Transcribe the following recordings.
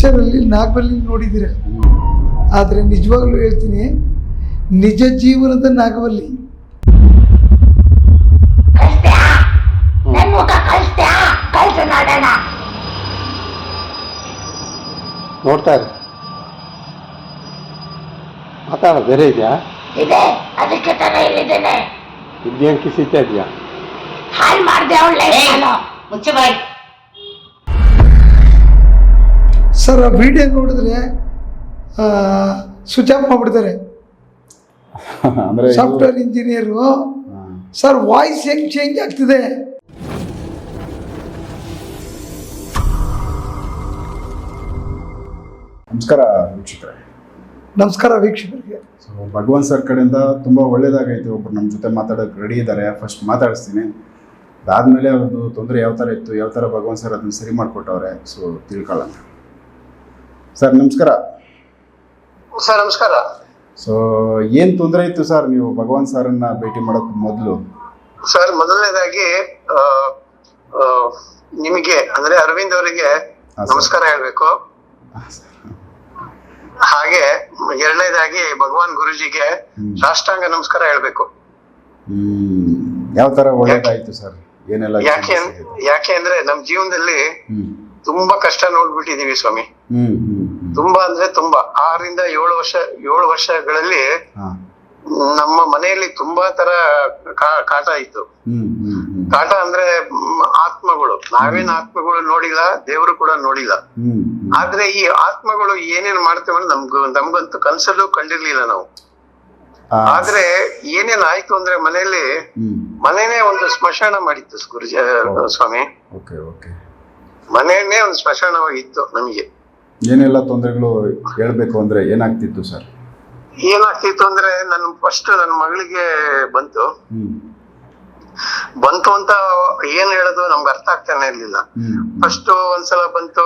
ಪಿಕ್ಚರಲ್ಲಿ ನಾಗವಲ್ಲಿ ನೋಡಿದ್ದೀರ, ಆದರೆ ನಿಜವಾಗ್ಲೂ ಹೇಳ್ತೀನಿ, ನಿಜ ಜೀವನದ ನಾಗವಲ್ಲಿ. ನೋಡ್ತಾ ಇರಿ, ಮಾತಾಡ ಬೇರೆ ಇದೆಯಾ? ಇದೆ, ಅದಕ್ಕೆ ತಾನೇ ಇಲ್ಲಿದ್ದೇನೆ. ಇದೇನು ಕಿಸಿತಾ ಇದೆಯಾ? ಹಾಳು ಮಾಡಿದೆ ಅವಳೆ. ಮುಚ್ಚೆ ಬಾಯ್. ಸರ್ ಆ ವಿಡಿಯೋ ನೋಡಿದ್ರೆ ಸ್ವಿಚ್ ಆಫ್ ಮಾಡಿಬಿಡ್ತಾರೆ. ಅಂದರೆ ಸಾಫ್ಟ್ವೇರ್ ಇಂಜಿನಿಯರು ಸರ್, ವಾಯ್ಸ್ ಹೆಂಗೆ ಚೇಂಜ್ ಆಗ್ತಿದೆ. ನಮಸ್ಕಾರ ವೀಕ್ಷಕರೇ. ನಮಸ್ಕಾರ ವೀಕ್ಷಕರಿಗೆ. ಸೊ ಭಗವಾನ್ ಸರ್ ಕಡೆಯಿಂದ ತುಂಬ ಒಳ್ಳೇದಾಗೈತೆ. ಒಬ್ರು ನಮ್ಮ ಜೊತೆ ಮಾತಾಡೋಕೆ ರೆಡಿ ಇದ್ದಾರೆ. ಫಸ್ಟ್ ಮಾತಾಡಿಸ್ತೀನಿ, ಅದಾದಮೇಲೆ ಅವ್ರದ್ದು ತೊಂದರೆ ಯಾವ ಥರ ಇತ್ತು, ಯಾವ ಥರ ಭಗವಾನ್ ಸರ್ ಅದನ್ನು ಸರಿ ಮಾಡಿಕೊಟ್ಟವ್ರೆ, ಸೊ ತಿಳ್ಕೊಳ್ಳೋಣ. ಸರ್ ನಮಸ್ಕಾರ. ಸರ್ ನಮಸ್ಕಾರ. ಸೊ ಏನು ತೊಂದರೆ ಇತ್ತು ಸರ್ ನೀವು ಭಗವಾನ್ ಸರ್ನ ಭೇಟಿ ಮಾಡೋಕ್ಕೆ ಮೊದಲು? ಸರ್ ಮೊದಲನೇದಾಗಿ ನಿಮಗೆ ಅಂದ್ರೆ ಅರವಿಂದ್ ಅವರಿಗೆ ನಮಸ್ಕಾರ ಹೇಳ್ಬೇಕು. ಹಾಗೆ ಎರಡನೇದಾಗಿ ಭಗವಾನ್ ಗುರುಜಿಗೆ ಸಾಷ್ಟಾಂಗ ನಮಸ್ಕಾರ ಹೇಳ್ಬೇಕು. ಯಾವ ಥರ ಒಳ್ಳೇದಾಯ್ತು ಸರ್? ಏನೆಲ್ಲ? ಯಾಕೆ ಅಂದ್ರೆ ನಮ್ಮ ಜೀವನದಲ್ಲಿ ತುಂಬಾ ಕಷ್ಟ ನೋಡ್ಬಿಟ್ಟಿದೀವಿ ಸ್ವಾಮಿ. ತುಂಬಾ ಅಂದ್ರೆ ತುಂಬಾ 6 ರಿಂದ 7 ವರ್ಷಗಳಲ್ಲಿ ನಮ್ಮ ಮನೆಯಲ್ಲಿ ತುಂಬಾ ತರ ಕಾಟ ಇತ್ತು. ಕಾಟ ಅಂದ್ರೆ ಆತ್ಮಗಳು, ನಾವೇನ್ ಆತ್ಮಗಳು ನೋಡಿಲ್ಲ, ದೇವರು ಕೂಡ ನೋಡಿಲ್ಲ. ಆದ್ರೆ ಈ ಆತ್ಮಗಳು ಏನೇನ್ ಮಾಡ್ತೇವೆ ನಮ್ಗಂತೂ ಕನ್ಸಲ್ಲೂ ಕಂಡಿರ್ಲಿಲ್ಲ ನಾವು. ಆದ್ರೆ ಏನೇನ್ ಆಯ್ತು ಅಂದ್ರೆ ಮನೇನೆ ಒಂದು ಸ್ಮಶಾನ ಮಾಡಿತ್ತು ಗುರುಜಿ ಸ್ವಾಮಿ. ಮನೆಯನ್ನೇ ಒಂದು ಸ್ಮಶಾನವಾಗಿತ್ತು ನಮಗೆ. ಏನೆಲ್ಲ ತೊಂದರೆಗಳು ಹೇಳ್ಬೇಕು ಅಂದ್ರೆ ಏನಾಗ್ತಿತ್ತು ಸರ್? ಏನಾಗ್ತಿತ್ತು ಅಂದ್ರೆ ಫಸ್ಟ್ ನನ್ನ ಮಗಳಿಗೆ ಬಂತು ಅಂತ ಏನ್ ಹೇಳೋದು ನಮ್ಗೆ ಅರ್ಥ ಆಗ್ತಾನೆ ಇರ್ಲಿಲ್ಲ. ಫಸ್ಟ್ ಒಂದ್ಸಲ ಬಂತು,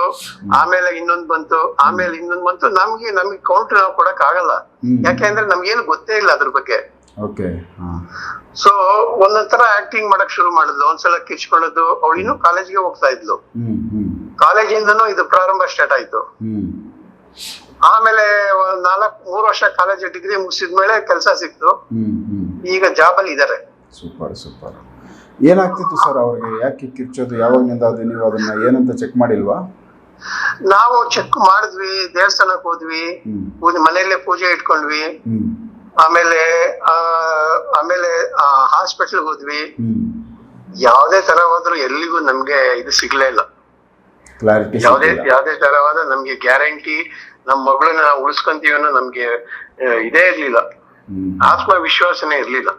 ಆಮೇಲೆ ಇನ್ನೊಂದ್ ಬಂತು, ಆಮೇಲೆ ಇನ್ನೊಂದ್ ಬಂತು. ನಮ್ಗೆ ಕೌಂಟ್ ನಾವು ಕೊಡಕ್ ಆಗಲ್ಲ, ಯಾಕೆಂದ್ರೆ ನಮ್ಗೇನು ಗೊತ್ತೇ ಇಲ್ಲ ಅದ್ರ ಬಗ್ಗೆ. ಸೊ ಒಂದೊಂದ್ ತರ ಆಕ್ಟಿಂಗ್ ಮಾಡಕ್ ಶುರು ಮಾಡಿದ್ಲು. ಒಂದ್ಸಲ ಕಿರ್ಚ್ಕೊಳ್ಳೋದು. ಅವಳು ಇನ್ನೂ ಕಾಲೇಜ್ಗೆ ಹೋಗ್ತಾ ಇದ್ಲು. ಕಾಲೇಜಿಂದನೂ ಇದು ಪ್ರಾರಂಭ ಸ್ಟಾರ್ಟ್ ಆಯ್ತು. ಆಮೇಲೆ 3 ವರ್ಷ ಕಾಲೇಜ್ ಡಿಗ್ರಿ ಮುಗಿಸಿದ್ಮೇಲೆ ಕೆಲಸ ಸಿಕ್ತು. ಈಗ ಜಾಬ್ ಅಲ್ಲಿ ಇದಾರೆ. ಸೂಪರ್. ಏನಾಗ್ತಿತ್ತು ಸರ್ ಅವ್ರಿಗೆ? ಯಾಕೆ ಕಿರ್ಚೋದು? ಯಾವಾಗಿನಿಂದ ಅದು? ನೀವು ಅದನ್ನ ಏನಂತ ಚೆಕ್ ಮಾಡಿಲ್ವಾ? ನಾವು ಚೆಕ್ ಮಾಡಿದ್ವಿ, ದೇವಸ್ಥಾನಕ್ಕೆ ಹೋದ್ವಿ, ಮನೆಯಲ್ಲೇ ಪೂಜೆ ಇಟ್ಕೊಂಡ್ವಿ. ಆಮೇಲೆ ಹಾಸ್ಪಿಟಲ್ ಹೋದ್ವಿ. ಯಾವ್ದೇ ತರ ಹೋದ್ರು ಎಲ್ಲಿಗೂ ನಮ್ಗೆ ಇದು ಸಿಗ್ಲೇ ಇಲ್ಲ, ಕ್ಲಾರಿಟಿ. ಯಾವ್ದೇ ತರವಾದ ನಮ್ಗೆ ಗ್ಯಾರಂಟಿ ನಮ್ ಮಗಳನ್ನ ನಾವು ಉಳಿಸ್ಕೊಂತೀವಿ ಅನ್ನೋ ನಮ್ಗೆ ಇದೇ ಇರ್ಲಿಲ್ಲ, ಆತ್ಮವಿಶ್ವಾಸನೇ ಇರ್ಲಿಲ್ಲ.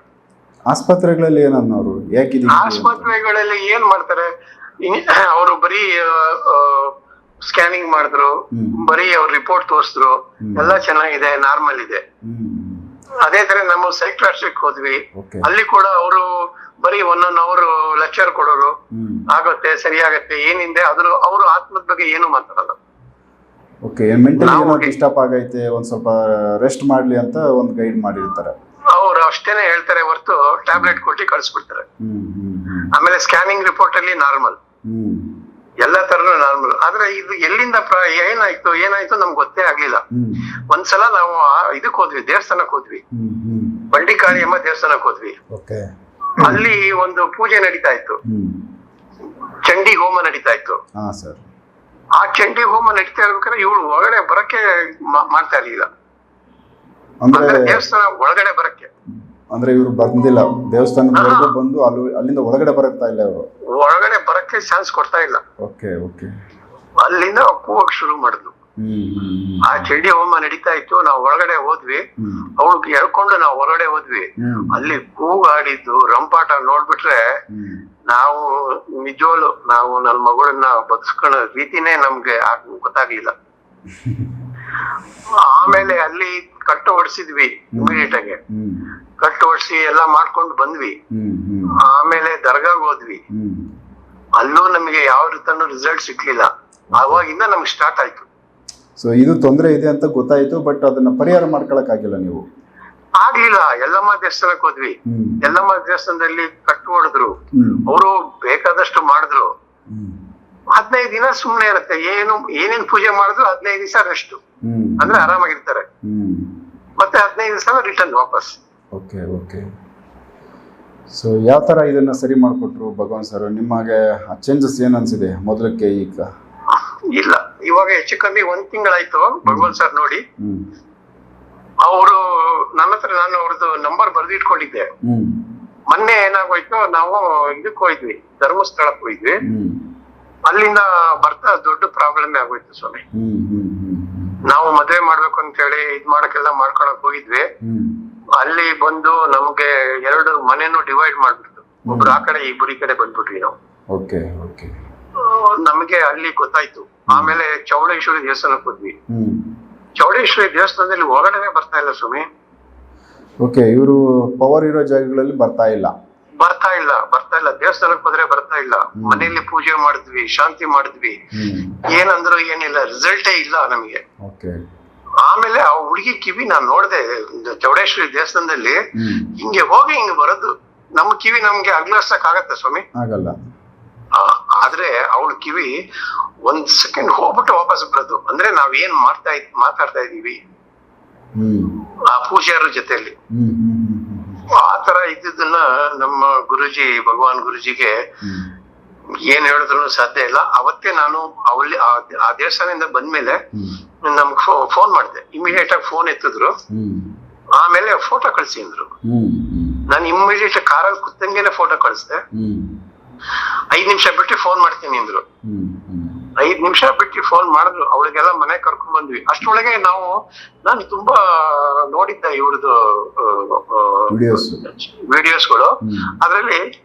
ಆಸ್ಪತ್ರೆಗಳಲ್ಲಿ ಏನನ್ನೋರು? ಯಾಕೆ ಆಸ್ಪತ್ರೆಗಳಲ್ಲಿ ಏನ್ ಮಾಡ್ತಾರೆ, ಅವರು ಬರೀ ಸ್ಕ್ಯಾನಿಂಗ್ ಮಾಡಿದ್ರು, ಬರೀ ಅವ್ರ ರಿಪೋರ್ಟ್ ತೋರಿಸಿದ್ರು, ಎಲ್ಲ ಚೆನ್ನಾಗಿದೆ, ನಾರ್ಮಲ್ ಇದೆ. ಅದೇ ತರ ನಮ್ಮ ಸೈಕ್ಲಾಸ್ಟಿಕ್ ಹೋದ್ವಿ, ಅಲ್ಲಿ ಕೂಡ ಅವರು ಬರೀ 1 hour ಲೆಕ್ಚರ್ ಕೊಡೋರು. ಆಗತ್ತೆ, ಸರಿಯಾಗತ್ತೆ, ಏನಿದೆ ಅದ್ರ ಅವರು ಆತ್ಮದ ಬಗ್ಗೆ ಏನು ಮಾತಾಡಲ್ಲ. ಮೆಂಟಲಿ ಡಿಸ್ಟರ್ಬ್ ಆಗೈತೆ, ಒಂದ್ ಸ್ವಲ್ಪ ರೆಸ್ಟ್ ಮಾಡ್ಲಿ ಅಂತ ಒಂದು ಗೈಡ್ ಮಾಡಿರ್ತಾರೆ. ಅವ್ರು ಅಷ್ಟೇನೆ ಹೇಳ್ತಾರೆ ಹೊರತು ಟ್ಯಾಬ್ಲೆಟ್ ಕೊಟ್ಟು ಕಳ್ಸ್ಬಿಡ್ತಾರೆ. ಆಮೇಲೆ ಸ್ಕ್ಯಾನಿಂಗ್ ರಿಪೋರ್ಟ್ ಅಲ್ಲಿ ನಾರ್ಮಲ್, ಎಲ್ಲ ತರನು ನಾರ್ಮಲ್. ಆದ್ರೆ ಇದು ಎಲ್ಲಿಂದ ಏನಾಯ್ತು ನಮ್ಗೆ ಗೊತ್ತೇ ಆಗ್ಲಿಲ್ಲ. ಒಂದ್ಸಲ ನಾವು ಇದಕ್ ಹೋದ್ವಿ, ದೇವಸ್ಥಾನಕ್ ಹೋದ್ವಿ, ಬಂಡಿಕಾಳಿಯಮ್ಮ ದೇವಸ್ಥಾನಕ್ ಹೋದ್ವಿ. ಅಲ್ಲಿ ಒಂದು ಪೂಜೆ ನಡೀತಾ ಇತ್ತು, ಚಂಡಿ ಹೋಮ ನಡೀತಾ ಇತ್ತು. ಆ ಚಂಡಿ ಹೋಮ ನಡೀತಾ ಇರ್ಬೇಕಾದ್ರೆ ಇವಳು ಒಳಗಡೆ ಬರಕ್ಕೆ ಮಾಡ್ತಾ ಇರ್ಲಿಲ್ಲ, ದೇವಸ್ಥಾನ ಒಳಗಡೆ ಬರಕ್ಕೆ. ಅಂದ್ರೆ ಇವ್ರು ಬಂದಿಲ್ಲ ದೇವಸ್ಥಾನದ ಬಂದು ಅಲ್ಲಿಂದ ಒಳಗಡೆ ಬರಕ್ತಾ ಇಲ್ಲ, ಅವರು ಒಳಗಡೆ ಬರಕ್ಕೆ ಚಾನ್ಸ್ ಕೊಡ್ತಾ ಇಲ್ಲ. ಅಲ್ಲಿಂದ ಕೂಗಕ್ ಶುರು ಮಾಡಿದ್ಲು. ಆ ಚಂಡಿ ಹೋಮ ನಡೀತಾ ಇತ್ತು, ನಾವು ಒಳಗಡೆ ಹೋದ್ವಿ, ಅವಳಿಗೆ ಹೇಳ್ಕೊಂಡು ನಾವು ಹೊರಗಡೆ ಹೋದ್ವಿ. ಅಲ್ಲಿ ಕೂಗಾಡಿದ್ದು ರಂಪಾಟ ನೋಡ್ಬಿಟ್ರೆ ನಾವು ನಿಜವಾಗ್ಲು ನಾವು ನನ್ನ ಮಗಳನ್ನ ಬದುಸ್ಕೊಳ್ಳೋ ರೀತಿನೇ ನಮ್ಗೆ ಗೊತ್ತಾಗ್ಲಿಲ್ಲ. ಆಮೇಲೆ ಅಲ್ಲಿ ಕಟ್ಟು ಹೊಡ್ಸಿದ್ವಿ, ಇಮಿಡಿಯೇಟ್ ಆಗಿ ಕಟ್ಟು ಹೊಡ್ಸಿ ಎಲ್ಲ ಮಾಡ್ಕೊಂಡು ಬಂದ್ವಿ. ಆಮೇಲೆ ದರ್ಗಾಗ್ ಹೋದ್ವಿ, ಅಲ್ಲೂ ನಮಗೆ ಯಾವ ರೀತಿಯೂ ರಿಸಲ್ಟ್ ಸಿಕ್ಲಿಲ್ಲ. ಅವಾಗಿಂದ ನಮ್ಗೆ ಸ್ಟಾರ್ಟ್ ಆಯ್ತು. ಸೊ ಇದು ತೊಂದರೆ ಇದೆ ಅಂತ ಗೊತ್ತಾಯ್ತು, ಬಟ್ ಅದನ್ನ ಪರಿಹಾರ ಮಾಡ್ಕೊಳಕ್ ಆಗಿಲ್ಲ ನೀವು? ಆಗ್ಲಿಲ್ಲ. ಯಲ್ಲಮ್ಮ ದೇವಸ್ಥಾನಕ್ಕೆ ಹೋದ್ವಿ, ಯಲ್ಲಮ್ಮ ದೇವಸ್ಥಾನದಲ್ಲಿ ಕಟ್ಟು ಹೊಡೆದ್ರು, ಅವರು ಬೇಕಾದಷ್ಟು ಮಾಡಿದ್ರು. 15 ದಿನ ಸುಮ್ನೆ ಇರುತ್ತೆ, ಏನೇನ್ ಪೂಜೆ ಮಾಡಿದ್ರು 15 ದಿವಸ ರೆಸ್ಟ್, ಅಂದ್ರೆ ಆರಾಮಾಗಿರ್ತಾರೆ. ಮತ್ತೆ 15 ದಿವಸ ರಿಟರ್ನ್ ವಾಪಸ್. Okay okay. ಸೊ ಯಾವ ಥರ ಇದನ್ನ ಸರಿ ಮಾಡಿಕೊಟ್ರು ಭಗವಾನ್ ಸರ್? ನಿಮಗೆ ಚೇಂಜಸ್ ಏನು ಅನ್ಸಿದೆ ಮೊದಲಕ್ಕೆ ಈಗ? ಇಲ್ಲ, ಇವಾಗ ಹೆಚ್ಚು ಕಮ್ಮಿ 1 ತಿಂಗಳಾಯ್ತು ಭಗವಾನ್ ಸರ್ ನೋಡಿ. ಅವರು ನನ್ನ ಹತ್ರ ನಾನು ಅವ್ರದ್ದು ನಂಬರ್ ಬರ್ದಿಟ್ಕೊಂಡಿದ್ದೆ. ಮೊನ್ನೆ ಏನಾಗೋಯ್ತು, ನಾವು ಇದಕ್ಕೆ ಹೋಯ್ದ್ವಿ, ಧರ್ಮಸ್ಥಳಕ್ಕೆ ಹೋಯ್ದ್ವಿ. ಅಲ್ಲಿಂದ ಬರ್ತಾ ದೊಡ್ಡ ಪ್ರಾಬ್ಲಮ್ ಆಗೋಯ್ತು ಸ್ವಾಮಿ. ನಾವು ಮದ್ವೆ ಮಾಡ್ಬೇಕು ಅಂತ ಹೇಳಿ ಇದ್ ಮಾಡಕ್ಕೆಲ್ಲ ಮಾಡ್ಕೊಳಕ್ ಹೋಗಿದ್ವಿ. ಅಲ್ಲಿ ಬಂದು ನಮ್ಗೆ 2 ಮನೆನೂ ಡಿವೈಡ್ ಮಾಡ್ಬಿಟ್ಟು, ಒಬ್ರು ಆ ಕಡೆ ಇಬ್ರು ಈ ಕಡೆ ಬಂದ್ಬಿಟ್ವಿ ನಾವು. Okay okay. ನಮ್ಗೆ ಅಲ್ಲಿ ಗೊತ್ತಾಯ್ತು. ಆಮೇಲೆ ಚೌಡೇಶ್ವರಿ ದೇವಸ್ಥಾನಕ್ಕೆ ಹೋದ್ವಿ. ಚೌಡೇಶ್ವರಿ ದೇವಸ್ಥಾನದಲ್ಲಿ ಒಳಗಡೆ ಬರ್ತಾ ಇಲ್ಲ ಸ್ವಾಮಿ. ಓಕೆ, ಇವರು ಪವರ್ ಇರೋ ಜಾಗಗಳಲ್ಲಿ ಬರ್ತಾ ಇಲ್ಲ. ದೇವಸ್ಥಾನಕ್ಕೆ ಹೋದ್ರೆ ಬರ್ತಾ ಇಲ್ಲ. ಮನೆಯಲ್ಲಿ ಪೂಜೆ ಮಾಡಿದ್ವಿ, ಶಾಂತಿ ಮಾಡಿದ್ವಿ, ಏನಂದ್ರು ಏನಿಲ್ಲ, ರಿಸಲ್ಟೇ ಇಲ್ಲ ನಮಗೆ. ಆಮೇಲೆ ಆ ಹುಡುಗಿ ಕಿವಿ ನಾನ್ ನೋಡ್ದೆ ಚೌಡೇಶ್ವರಿ ದೇವಸ್ಥಾನದಲ್ಲಿ, ಹಿಂಗೆ ಹೋಗಿ ಹಿಂಗೆ ಬರೋದು. ನಮ್ ಕಿವಿ ನಮ್ಗೆ ಅಗ್ಲಾಡ್ಸಕ್ ಆಗತ್ತ ಸ್ವಾಮಿ? ಆಗಲ್ಲ. ಆದ್ರೆ ಅವಳ ಕಿವಿ 1 ಸೆಕೆಂಡ್ ಹೋಗ್ಬಿಟ್ಟು ವಾಪಸ್ ಬರೋದು. ಅಂದ್ರೆ ನಾವೇನ್ ಮಾತಾಡ್ತಾ ಇದೀವಿ ಆ ಪೂಜಾರ ಜೊತೆಯಲ್ಲಿ, ಆತರ ಇದ್ದದನ್ನ ನಮ್ಮ ಗುರುಜಿ, ಭಗವಾನ್ ಗುರುಜಿಗೆ ಏನ್ ಹೇಳಿದ್ರು ಸಾಧ್ಯ ಇಲ್ಲ. ಅವತ್ತೇ ನಾನು ಅವಲ್ಲಿ ಆ ದೇವಸ್ಥಾನದಿಂದ ಬಂದ್ಮೇಲೆ ನಮ್ಗೆ ಫೋನ್ ಮಾಡಿದೆ. ಇಮಿಡಿಯೇಟ್ ಆಗಿ ಫೋನ್ ಎತ್ತಿದ್ರು. ಆಮೇಲೆ ಫೋಟೋ ಕಳ್ಸಿ ಅಂದ್ರು. ನಾನು ಇಮಿಡಿಯೇಟ್ ಕಾರಲ್ಲಿ ಕೂತಂಗೆನೆ ಫೋಟೋ ಕಳಿಸ್ದೆ. 5 ನಿಮಿಷ ಬಿಟ್ಟು ಫೋನ್ ಮಾಡ್ತೀನಿ ಅಂದ್ರು. 5 ನಿಮಿಷ ಬಿಟ್ಟು ಫೋನ್ ಮಾಡಿದ್ರು. ಅವಳಿಗೆಲ್ಲ ಮನೆ ಕರ್ಕೊಂಡ್ ಬಂದ್ವಿ. ಅಷ್ಟೊಳಗೆ ನಾನು ತುಂಬಾ ನೋಡಿದ್ದೆ ಇವ್ರದ್ದು ವಿಡಿಯೋಸ್ಗಳು. ಅದ್ರಲ್ಲಿ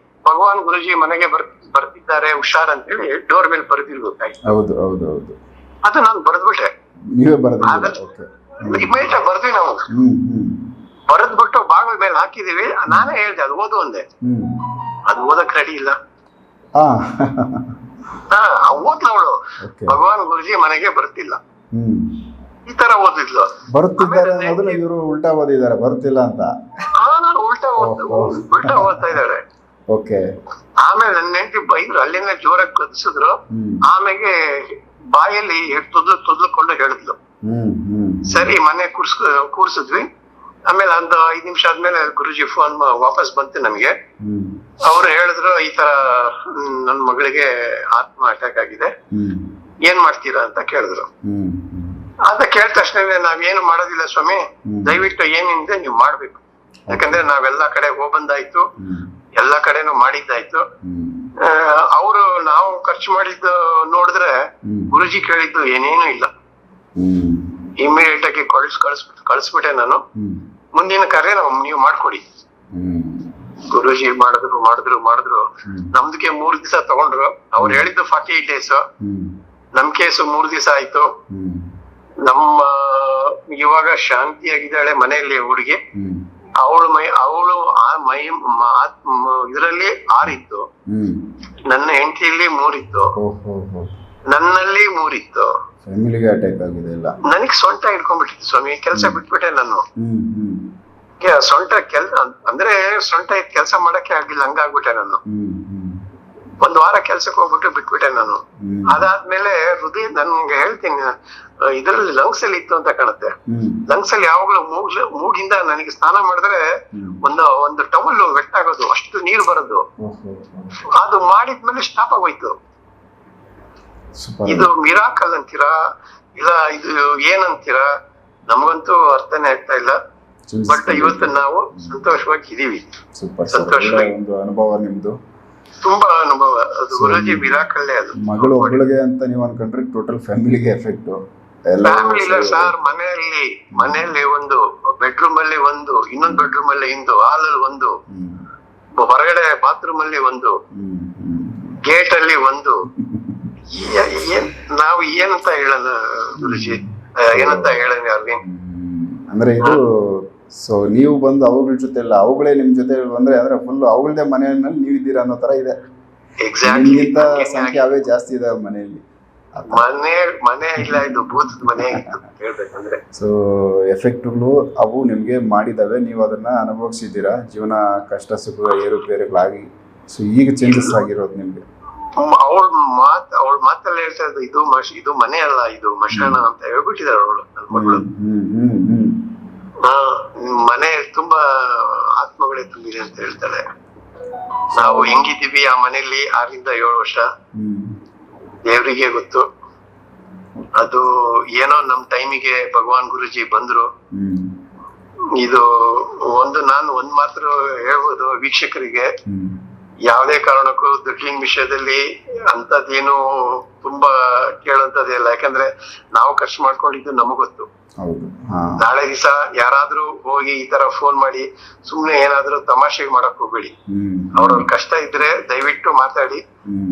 ಭಗವಾನ್ ಗುರುಜಿ ಮನೆಗೆ ಬರ್ತಿದ್ದಾರೆ ಹುಷಾರ್ ಅಂತ ಹೇಳಿ ಡೋರ್ ಮೇಲೆ ಬರೆದಿರ್ಬೇಕಾಯ್ತು. ಅದು ನಾನು ಬರೆದ್ಬಿಟ್ಟೆ. ಇಮಿಡಿಯೇಟ್ ಆಗಿ ಬರ್ದ್ವಿ ನಾವು. ಬರೆದ್ಬಿಟ್ಟು ಬಾಗಿಲ ಮೇಲೆ ಹಾಕಿದೀವಿ. ನಾನೇ ಹೇಳ್ದೆ ಅದು ಓದು ಅಂದೆ. ಅದು ಓದಕ್ ರೆಡಿ ಇಲ್ಲ. ಓದ್ಲ ಅವಳು, ಭಗವಾನ್ ಗುರುಜಿ ಮನೆಗೆ ಬರ್ತಿಲ್ಲ, ಈ ತರ ಓದಿದ್ಲು. ಬರುತ್ತಿದ್ದಾರೆ ಅನ್ನೋದನ್ನ ಇವರು ಉಲ್ಟಾ ಓದಿದ್ದಾರೆ, ಬರ್ತಿಲ್ಲ ಅಂತ. ನಾನು ಉಲ್ಟಾ ಓದ್ತಾ ಇದ್ದಾಳೆ. ಆಮೇಲೆ ನನ್ನ ಹೆಂಡತಿ ಬೈದ್ರು, ಅಲ್ಲಿಂದ ಜೋರಾಗಿ ಕದಿಸಿದ್ರು. ಆಮೇಲೆ ಬಾಯಲ್ಲಿ ತೊದ್ಲುಕೊಂಡು ಹೇಳಿದ್ಲು. ಸರಿ, ಮನೆ ಕೂರ್ಸಿದ್ವಿ. ಆಮೇಲೆ ಒಂದು 5 ನಿಮಿಷ ಆದ್ಮೇಲೆ ಗುರುಜಿ ಫೋನ್ ವಾಪಸ್ ಬಂತು ನಮ್ಗೆ. ಅವ್ರು ಹೇಳಿದ್ರು, ಈ ತರ ನನ್ ಮಗಳಿಗೆ ಆತ್ಮ ಅಟ್ಯಾಕ್ ಆಗಿದೆ, ಏನ್ ಮಾಡ್ತೀರಾ ಅಂತ ಕೇಳಿದ್ರು. ಅಂತ ಕೇಳಿದ ತಕ್ಷಣ ನಾವೇನು ಮಾಡೋದಿಲ್ಲ ಸ್ವಾಮಿ, ದಯವಿಟ್ಟು ಏನಿದೆ ನೀವು ಮಾಡ್ಬೇಕು. ಯಾಕಂದ್ರೆ ನಾವೆಲ್ಲಾ ಕಡೆ ಹೋಗ್ಬಂದಾಯ್ತು, ಎಲ್ಲಾ ಕಡೆನೂ ಮಾಡಿದ್ದಾಯ್ತು. ಅವರು ನಾವು ಖರ್ಚು ಮಾಡಿದ್ದು ನೋಡಿದ್ರೆ ಗುರುಜಿ ಕೇಳಿದ್ದು ಏನೇನು ಇಲ್ಲ. ಇಮಿಡಿಯೇಟ್ ಆಗಿ ಕಳಿಸ್ಬಿಟ್ಟೆ ನಾನು. ಮುಂದಿನ ಕಾರ್ಯ ನೀವು ಮಾಡ್ಕೊಡಿ. ಗುರುಜಿ ಮಾಡಿದ್ರು. ನಮ್ದಕ್ಕೆ 3 ದಿವಸ ತಗೊಂಡ್ರು. ಅವ್ರು ಹೇಳಿದ್ದು 48 ಡೇಸ್. ನಮ್ ಕೇಸು 3 ದಿವಸ ಆಯ್ತು. ನಮ್ಮ ಇವಾಗ ಶಾಂತಿಯಾಗಿದ್ದಾಳೆ ಮನೆಯಲ್ಲಿ ಹುಡುಗಿ. ಅವಳು ಇದರಲ್ಲಿ 6 ಇತ್ತು, ನನ್ನ ಹೆಂಡತಿಯಲ್ಲಿ 3 ಇತ್ತು, ನನ್ನಲ್ಲಿ 3 ಇತ್ತು. ಫ್ಯಾಮಿಲಿಗೆ ಅಟ್ಯಾಕ್ ಆಗಿದೆ ಎಲ್ಲ. ನನಗ್ ಸೊಂಟ ಹಿಡ್ಕೊಂಡ್ಬಿಟ್ಟಿತ್ತು ಸ್ವಾಮಿ. ಕೆಲಸ ಬಿಟ್ಬಿಟ್ಟೆ ನಾನು. ಸೊಂಟ ಅಂದ್ರೆ ಸೊಂಟ ಕೆಲಸ ಮಾಡಕ್ಕೆ ಆಗಿಲ್ಲ, ಹಂಗಾಗ್ಬಿಟ್ಟೆ ನಾನು. 1 ವಾರ ಕೆಲ್ಸಕ್ಕೆ ಹೋಗ್ಬಿಟ್ಟು ಬಿಟ್ಬಿಟ್ಟೆ ನಾನು. ಅದಾದ್ಮೇಲೆ ಹೃದಯ, ನನ್ಗೆ ಹೇಳ್ತೀನಿ, ಇದ್ರಲ್ಲಿ ಲಂಗ್ಸ್ ಅಲ್ಲಿ ಇತ್ತು ಅಂತ ಕಾಣುತ್ತೆ. ಲಂಗ್ಸ್ ಅಲ್ಲಿ ಯಾವಾಗ್ಲೂ ಮೂಗಿಂದ ನನಗೆ ಸ್ನಾನ ಮಾಡಿದ್ರೆ ಒಂದು ಟವಲ್ ವೆಟ್ ಆಗೋದು, ಅಷ್ಟು ನೀರು ಬರೋದು. ಅದು ಮಾಡಿದ್ಮೇಲೆ ಸ್ಟಾಪ್ ಆಗೋಯ್ತು. ಇದು ಮಿರಾಕಲ್ ಅಂತೀರಾ ಇಲ್ಲ ಇದು ಏನಂತೀರಾ ನಮಗಂತೂ ಅರ್ಥನೇ ಆಗ್ತಾ ಇಲ್ಲ. ಬಟ್ ಇವತ್ತು ನಾವು ಸಂತೋಷವಾಗಿ ಇದೀವಿ. ಸಂತೋಷವಾಗಿ ಅನುಭವ ನಿಮ್ದು, ತುಂಬಾ ಅನುಭವ. ಅದು ಗುರುಜಿ ಮಿರಾಕಲ್ಲೇ. ಅದು ಮಗಳು ಒಬ್ಬಳಿಗೆ ಅಂತ ನೀವು ಅನ್ಕೊಂಡ್ರೆ ಟೋಟಲ್ ಫ್ಯಾಮಿಲಿಗೆ ಎಫೆಕ್ಟ್. ಫ್ಯಾಮಿಲಿ ಇಲ್ಲ ಸರ್, ಮನೆಯಲ್ಲಿ ಒಂದು ಬೆಡ್ರೂಮ್ ಅಲ್ಲಿ ಒಂದು, ಇನ್ನೊಂದು ಬೆಡ್ರೂಮ್ ಅಲ್ಲಿ ಒಂದು, ಹಾಲ್ ಅಲ್ಲಿ ಒಂದು, ಹೊರಗಡೆ ಬಾತ್ರೂಮ್ ಅಲ್ಲಿ ಒಂದು, ಗೇಟ್ ಅಲ್ಲಿ ಒಂದು. ನಾವು ಏನಂತ ಹೇಳೋಣ ಗುರುಜಿ, ಏನಂತ ಹೇಳೋಣ ಅವ್ರಿಗೆ? ಅಂದ್ರೆ ಇದು ಸೊ ನೀವು ಬಂದು ಅವುಗಳ ಜೊತೆ ಇಲ್ಲ, ಅವುಗಳೇ ನಿಮ್ ಜೊತೆ ಬಂದ್ರೆ ಅಂದ್ರೆ ಫುಲ್ ಅವುಗಳದೇ ಮನೆಯಲ್ಲಿ ನೀವು ಇದ್ದೀರಾ ಅನ್ನೋ ತರ ಇದೆ. ನಿಮ್ಗಿಂತ ಸಂಖ್ಯೆ ಅವೇ ಜಾಸ್ತಿ ಇದೆ ಮನೆಯಲ್ಲಿ. ಮನೆ ಇಲ್ಲ, ಇದು ಭೂತದ ಮನೆ ಹೇಳ್ಬೇಕಂದ್ರೆ. ಸೊ ಎಫೆಕ್ಟ್ಗಳು ಅವು ನಿಮ್ಗೆ ಮಾಡಿದಾವೆ, ನೀವು ಅದನ್ನ ಅನುಭವಿಸಿದ್ದೀರಾ. ಜೀವನ ಕಷ್ಟ ಸುಖ ಏರುಪೇರುಗಳಾಗಿ ಸೊ ಈಗ ಚೇಂಜಸ್ ಆಗಿರೋದು ನಿಮ್ಗೆ. ಅವಳ ಮಾತಲ್ಲಿ ಹೇಳ್ತಾ ಇದ್ದು ಇದು ಮನೆ ಅಲ್ಲ, ಇದು ಮಶಾನ ಅಂತ ಹೇಳ್ಬಿಟ್ಟಿದಾರೆ ಅವಳು, ನನ್ನ ಮಗಳು. ಮನೆ ತುಂಬಾ ಆತ್ಮಗಳೇ ತುಂಬಿದೆ ಅಂತ ಹೇಳ್ತಾಳೆ. ನಾವು ಹೆಂಗಿದ್ದೀವಿ ಆ ಮನೆಯಲ್ಲಿ 6 ರಿಂದ 7 ವರ್ಷ, ದೇವ್ರಿಗೆ ಗೊತ್ತು. ಅದು ಏನೋ ನಮ್ ಟೈಮಿಗೆ ಭಗವಾನ್ ಗುರುಜಿ ಬಂದ್ರು. ಇದು ನಾನು ಒಂದ್ ಮಾತ್ರ ಹೇಳ್ಬೋದು ವೀಕ್ಷಕರಿಗೆ, ಯಾವುದೇ ಕಾರಣಕ್ಕೂ ದುಡ್ಡಿನ ವಿಷಯದಲ್ಲಿ ಅಂತದೇನು ತುಂಬಾ ಕೇಳೋಂಥದ್ದಿಲ್ಲ. ಯಾಕಂದ್ರೆ ನಾವು ಖರ್ಚು ಮಾಡ್ಕೊಂಡಿದ್ದು ನಮಗ್ ಗೊತ್ತು. ನಾಳೆ ದಿವಸ ಯಾರಾದ್ರೂ ಹೋಗಿ ಈ ತರ ಫೋನ್ ಮಾಡಿ ಸುಮ್ನೆ ಏನಾದ್ರೂ ತಮಾಷೆ ಮಾಡಕ್ ಹೋಗ್ಬೇಡಿ. ಅವ್ರವ್ರ ಕಷ್ಟ ಇದ್ರೆ ದಯವಿಟ್ಟು ಮಾತಾಡಿ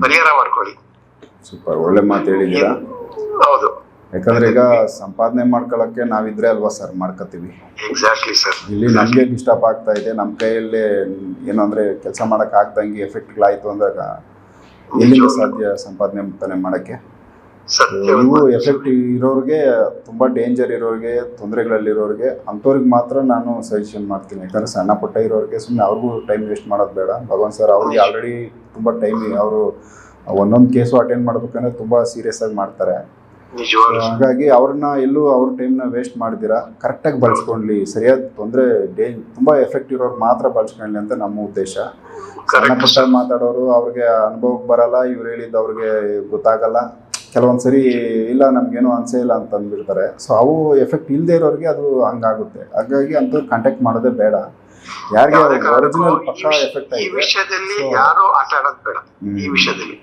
ಪರಿಹಾರ ಮಾಡ್ಕೊಳ್ಳಿ. ಸೂಪರ್, ಒಳ್ಳೆ ಮಾತು ಹೇಳಿದ್ದೀರಾ. ಹೌದು, ಯಾಕಂದ್ರೆ ಈಗ ಸಂಪಾದನೆ ಮಾಡ್ಕೊಳಕ್ಕೆ ನಾವಿದ್ರೆ ಅಲ್ವಾ ಸರ್ ಮಾಡ್ಕೋತೀವಿ. Exactly sir. ಇಲ್ಲಿ ನಮ್ಗೆ ಡಿಸ್ಟರ್ಬ್ ಆಗ್ತಾ ಇದೆ, ನಮ್ ಕೈಯಲ್ಲಿ ಏನು ಅಂದ್ರೆ ಕೆಲಸ ಮಾಡಕ್ ಆಗ್ದಂಗೆ ಎಫೆಕ್ಟ್ಗಳಾಯ್ತು ಅಂದಾಗ ಎಲ್ಲಿಂದ ಸಾಧ್ಯ ಸಂಪಾದನೆ ತಾನೆ ಮಾಡಕ್ಕೆ. ಇವು ಎಫೆಕ್ಟ್ ಇರೋರಿಗೆ, ತುಂಬಾ ಡೇಂಜರ್ ಇರೋರಿಗೆ, ತೊಂದರೆಗಳಲ್ಲಿರೋರಿಗೆ, ಅಂಥವ್ರಿಗೆ ಮಾತ್ರ ನಾನು ಸಜೆಷನ್ ಮಾಡ್ತೀನಿ. ಯಾಕಂದ್ರೆ ಸಣ್ಣ ಪುಟ್ಟ ಇರೋರಿಗೆ ಸುಮ್ಮನೆ ಅವ್ರಿಗೂ ಟೈಮ್ ವೇಸ್ಟ್ ಮಾಡೋದು ಬೇಡ. ಭಗವಾನ್ ಸರ್ ಅವ್ರಿಗೆ ಆಲ್ರೆಡಿ ತುಂಬಾ ಟೈಮ್, ಅವರು ಒಂದೊಂದು ಕೇಸು ಅಟೆಂಡ್ ಮಾಡ್ಬೇಕಂದ್ರೆ ತುಂಬಾ ಸೀರಿಯಸ್ ಆಗಿ ಮಾಡ್ತಾರೆ. ಹಾಗಾಗಿ ಅವ್ರನ್ನ ಎಲ್ಲೂ ಅವ್ರ ಟೈಮ್ನ ವೇಸ್ಟ್ ಮಾಡಿದಿರಾ ಕರೆಕ್ಟಾಗಿ ಬಳಸ್ಕೊಂಡ್ಲಿ. ಸರಿಯಾದ ತುಂಬಾ ಎಫೆಕ್ಟ್ ಇರೋರು ಮಾತ್ರ ಬಳಸ್ಕೊಳ್ಳಿ ಅಂತ ನಮ್ಮ ಉದ್ದೇಶ. ಸಣ್ಣ ಪುಟ್ಟ ಮಾತಾಡೋರು ಅವ್ರಿಗೆ ಅನುಭವಕ್ಕೆ ಬರಲ್ಲ, ಇವ್ರು ಹೇಳಿದ್ದು ಅವ್ರಿಗೆ ಗೊತ್ತಾಗಲ್ಲ. ಕೆಲವೊಂದ್ಸರಿ ಇಲ್ಲ ನಮ್ಗೇನು ಅನ್ಸೇ ಇಲ್ಲ ಅಂತ ಅಂದ್ಬಿಡ್ತಾರೆ. ಸೊ ಅವು ಎಫೆಕ್ಟ್ ಇಲ್ಲದೆ ಇರೋರಿಗೆ ಅದು ಹಂಗಾಗುತ್ತೆ. ಹಾಗಾಗಿ ಅಂತ ಕಾಂಟ್ಯಾಕ್ಟ್ ಮಾಡೋದೇ ಬೇಡ. ಯಾರಿಗೆ ಒರಿಜಿನಲ್ ಪಕ್ಕಾ ಎಫೆಕ್ಟ್ ಈ ವಿಷಯದಲ್ಲಿ ಯಾರು ಆಟ ಆಡೋದು ಬೇಡ. ಈ ವಿಷಯದಲ್ಲಿ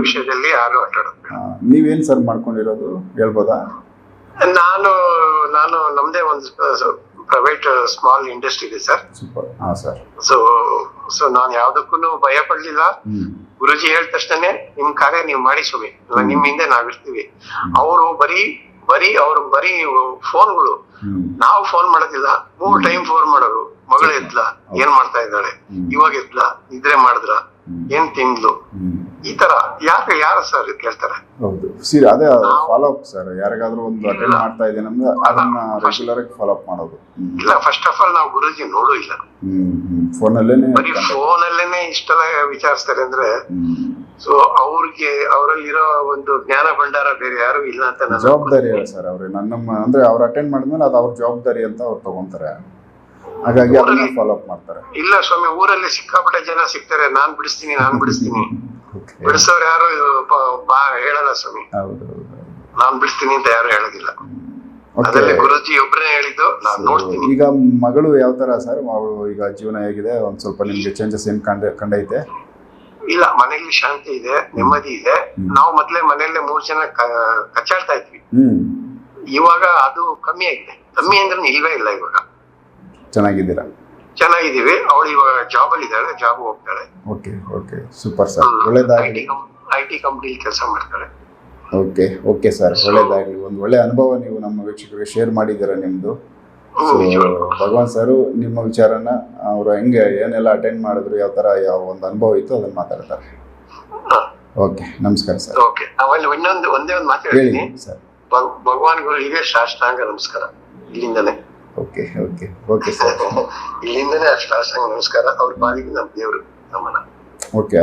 ವಿಷಯದಲ್ಲಿ ಯಾರು ಆಟ ಆಡೋದು ಬೇಡ. ನೀವೇನ್ ಸರ್ ಮಾಡ್ಕೊಂಡಿರೋದು ಹೇಳ್ಬೋದಾ? ನಾನು ನಮ್ದೇ ಒಂದು ಪ್ರೈವೇಟ್ ಸ್ಮಾಲ್ ಇಂಡಸ್ಟ್ರಿ ಇದೆ ಸರ್. ಸೂಪರ್. ಸರ್, ಸೊ ನಾನು ಯಾವ್ದಕ್ಕೂ ಭಯ ಪಡ್ಲಿಲ್ಲ. ಗುರುಜಿ ಹೇಳಿದ ತಕ್ಷಣ ನಿಮ್ ಕಾರ್ಯ ನೀವು ಮಾಡಿ ಸ್ವಾಮಿ, ನಿಮ್ ಹಿಂದೆ ನಾವಿರ್ತೀವಿ. ಅವರು ಬರೀ ಫೋನ್ಗಳು, ನಾವು ಫೋನ್ ಮಾಡೋದಿಲ್ಲ. 3 ಟೈಮ್ ಫೋನ್ ಮಾಡೋರು. ಮಗಳು ಎದ್ಲ, ಏನ್ ಮಾಡ್ತಾ ಇದ್ದಾಳೆ, ಇವಾಗ ಎದ್ಲ, ನಿದ್ರೆ ಮಾಡಿದ್ರ, ಏನ್ ತಿಂದ್ಲು, ಈ ತರ ಯಾರ ಸರ್ ಕೇಳ್ತಾರೆ. ಹೌದು ಸರಿ, ಅದೇ ಫಾಲೋ ಅಪ್ ಸರ್. ಯಾರಿಗಾದ್ರೂ ಒಂದು ಅಟೆಂಡ್ ಮಾಡ್ತಾ ಇದ್ದೇನೆ ಅಂದ್ರೆ ಅದನ್ನ ರೆಗ್ಯುಲರ್ ಆಗಿ ಫಾಲೋ ಅಪ್ ಮಾಡೋದು. ಇಲ್ಲ, ಫಸ್ಟ್ ಆಫ್ ಆಲ್ ನಾವು ಗುರುಜಿ ನೋಡೂ ಇಲ್ಲ. ಫೋನಲ್ಲೇನೆ ಇಷ್ಟೆಲ್ಲ ವಿಚಾರಿಸ್ತಾರೆ ಅಂದ್ರೆ, ಸೊ ಅವರಲ್ಲಿರೋ ಒಂದು ಜ್ಞಾನ ಭಂಡಾರ ಬೇರೆ ಯಾರು ಇಲ್ಲ ಅಂತ. ಜವಾಬ್ದಾರಿ ಅಲ್ಲ ಸರ್ ಅವ್ರೆ, ನಮ್ಮ ಅಂದ್ರೆ ಅವ್ರು ಅಟೆಂಡ್ ಮಾಡಿದ್ಮೇಲೆ ಅದು ಅವ್ರ ಜವಾಬ್ದಾರಿ ಅಂತ ಅವ್ರು ತಗೊಂತಾರೆ. ಹಾಗಾಗಿ ಅದನ್ನ ಫಾಲೋ ಅಪ್ ಮಾಡ್ತಾರೆ. ಇಲ್ಲ ಸ್ವಾಮಿ, ಊರಲ್ಲಿ ಸಿಕ್ಕಾಪಟ್ಟೆ ಜನ ಸಿಗ್ತಾರೆ, ನಾನ್ ಬಿಡಿಸ್ತೀನಿ ಬಿಡಿಸೋರು ಯಾರು ಹೇಳಲ್ಲ ಸ್ವಾಮಿ. ನಾನ್ ಬಿಡಿಸ್ತೀನಿ ಅಂತ ಯಾರು ಹೇಳೋದಿಲ್ಲ. ಅದರಲ್ಲಿ ಗುರುಜಿ ಒಬ್ಬರೇ ಹೇಳಿದ್ದು, ನಾನ್ ನೋಡ್ತೀನಿ. ಈಗ ಮಗಳು ಯಾವ ತರ ಸರ್, ಅವಳು ಈಗ ಜೀವನ ಹೇಗಿದೆ? ಒಂದ್ ಸ್ವಲ್ಪ ನಿಮ್ಗೆ ಚೇಂಜಸ್ ಏನ್ ಕಂಡೈತೆ? ಇಲ್ಲ, ಮನೆಯಲ್ಲಿ ಶಾಂತಿ ಇದೆ, ನೆಮ್ಮದಿ ಇದೆ. ನಾವು ಮೊದ್ಲೇ ಮನೆಯಲ್ಲೇ 3 ಜನ ಕಚ್ಚಾಡ್ತಾ ಇದ್ವಿ. ಇವಾಗ ಅದು ಕಮ್ಮಿ ಆಗಿದೆ. ಕಮ್ಮಿ ಅಂದ್ರೆ ಇಲ್ವೇ ಇಲ್ಲ. ಇವಾಗ ಚೆನ್ನಾಗಿದ್ದೀವಿ. ಅವಳು ಇವಾಗ ಜಾಬ್ ಅಲ್ಲಿ ಇದ್ದಾಳೆ, ಜಾಬ್ ಹೋಗ್ತಾಳೆ. ಓಕೆ ಸೂಪರ್ ಸರ್, ಒಳ್ಳೇದಾಗಲಿ. IT ಕಂಪನಿಲಿ ಕೆಲಸ ಮಾಡ್ತಾಳೆ. ಓಕೆ ಸರ್, ಒಳ್ಳೇದಾಗಲಿ. ಒಂದು ಒಳ್ಳೆ ಅನುಭವ ನೀವು ನಮ್ಮ ವೀಕ್ಷಕರಿಗೆ ಶೇರ್ ಮಾಡಿದ್ದೀರಾ ನಿಮ್ದು. ಭಗವಾನ್ ಸರ್ ನಿಮ್ಮ ವಿಚಾರನ ಅವರು ಹೆಂಗೆ ಏನೆಲ್ಲ ಅಟೆಂಡ್ ಮಾಡಿದ್ರು, ಯಾವ ಒಂದು ಅನುಭವ ಇತ್ತು ಅದನ್ನ ಮಾತಾಡ್ತಾರೆ. ಓಕೆ, ನಮಸ್ಕಾರ ಸರ್. ಓಕೆ, ಆಮೇಲೆ ಒಂದೇ ಒಂದು ಮಾತು ಹೇಳ್ತೀನಿ ಸರ್. ಭಗವಾನ್ ಗುರುವಿಗೆ ಸಾಷ್ಟಾಂಗ ನಮಸ್ಕಾರ ಇಲ್ಲಿಂದನೇ. ಓಕೆ ಸರ್, ಇಲ್ಲಿಂದನೇ ಸಾಷ್ಟಾಂಗ ನಮಸ್ಕಾರ. ಅವ್ರ ಪಾಲಿಗೆ ನಮ್ಮ ದೇವರು ನಮ್ಮನ್ನ. ಓಕೆ,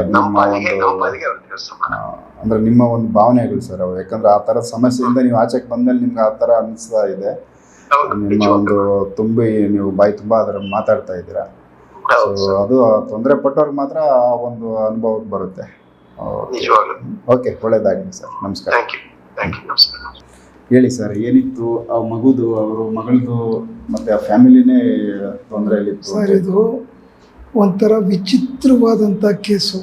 ಅಂದ್ರೆ ನಿಮ್ಮ ಒಂದು ಭಾವನೆಗಳು ಸರ್ ಅವು. ಯಾಕಂದ್ರೆ ಆ ತರ ಸಮಸ್ಯೆಯಿಂದ ನೀವು ಆಚೆಗೆ ಬಂದ್ಮೇಲೆ ನಿಮ್ಗೆ ಆ ತರ ಅನಿಸ್ತಾ ಇದೆ. ನಿಮ್ಮ ಒಂದು ನೀವು ಬಾಯಿ ತುಂಬಾ ಅದರ ಮಾತಾಡ್ತಾ ಇದ್ದೀರಾ. ಅದು ತೊಂದರೆ ಪಟ್ಟವ್ರಿಗೆ ಮಾತ್ರ ಆ ಒಂದು ಅನುಭವಕ್ಕೆ ಬರುತ್ತೆ. ಓಕೆ, ಒಳ್ಳೇದಾಗಲಿ ಸರ್. ನಮಸ್ಕಾರ. ಹೇಳಿ ಸರ್, ಏನಿತ್ತು ಆ ಮಗುದು, ಅವರು ಮಗಳದು ಮತ್ತೆ ಆ ಫ್ಯಾಮಿಲಿನೇ ತೊಂದರೆಯಲ್ಲಿತ್ತು ಸರ್? ಇದು ಒಂಥರ ವಿಚಿತ್ರವಾದಂಥ ಕೇಸು.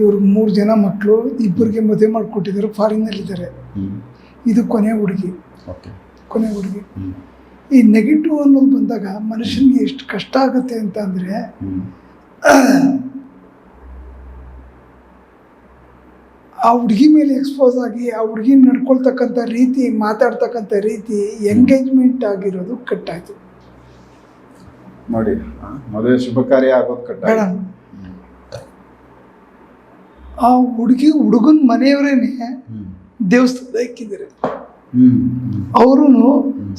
ಇವರು 3 ಜನ ಮಕ್ಕಳು, ಇಬ್ಬರಿಗೆ ಮದುವೆ ಮಾಡಿಕೊಟ್ಟಿದ್ದಾರೆ, ಫಾರಿನ್ನಲ್ಲಿದ್ದಾರೆ. ಇದು ಕೊನೆ ಹುಡುಗಿ. ಈ ನೆಗೆಟಿವ್ ಅನ್ನೋದು ಬಂದಾಗ ಮನುಷ್ಯನಿಗೆ ಎಷ್ಟು ಕಷ್ಟ ಆಗುತ್ತೆ ಅಂತ ಅಂದರೆ, ಆ ಹುಡುಗಿ ಮೇಲೆ ಎಕ್ಸ್ಪೋಸ್ ಆಗಿ ಆ ಹುಡುಗಿ ನಡ್ಕೊಳ್ತಕ್ಕಂಥ ರೀತಿ, ಮಾತಾಡ್ತಕ್ಕಂಥ ರೀತಿ, ಎಂಗೇಜ್ಮೆಂಟ್ ಆಗಿರೋದು ಕಟ್ಟಾಯ್ತು ನೋಡಿ. ಮದುವೆ ಶುಭ ಕಾರ್ಯ ಆಗೋದು ಕಟ್ಟಾಯ್ತು. ಆ ಹುಡುಗನ ಮನೆಯವರೇನೆ ದೇವಸ್ಥಾನ ಇಕ್ಕಿದ್ದಾರೆ. ಅವರು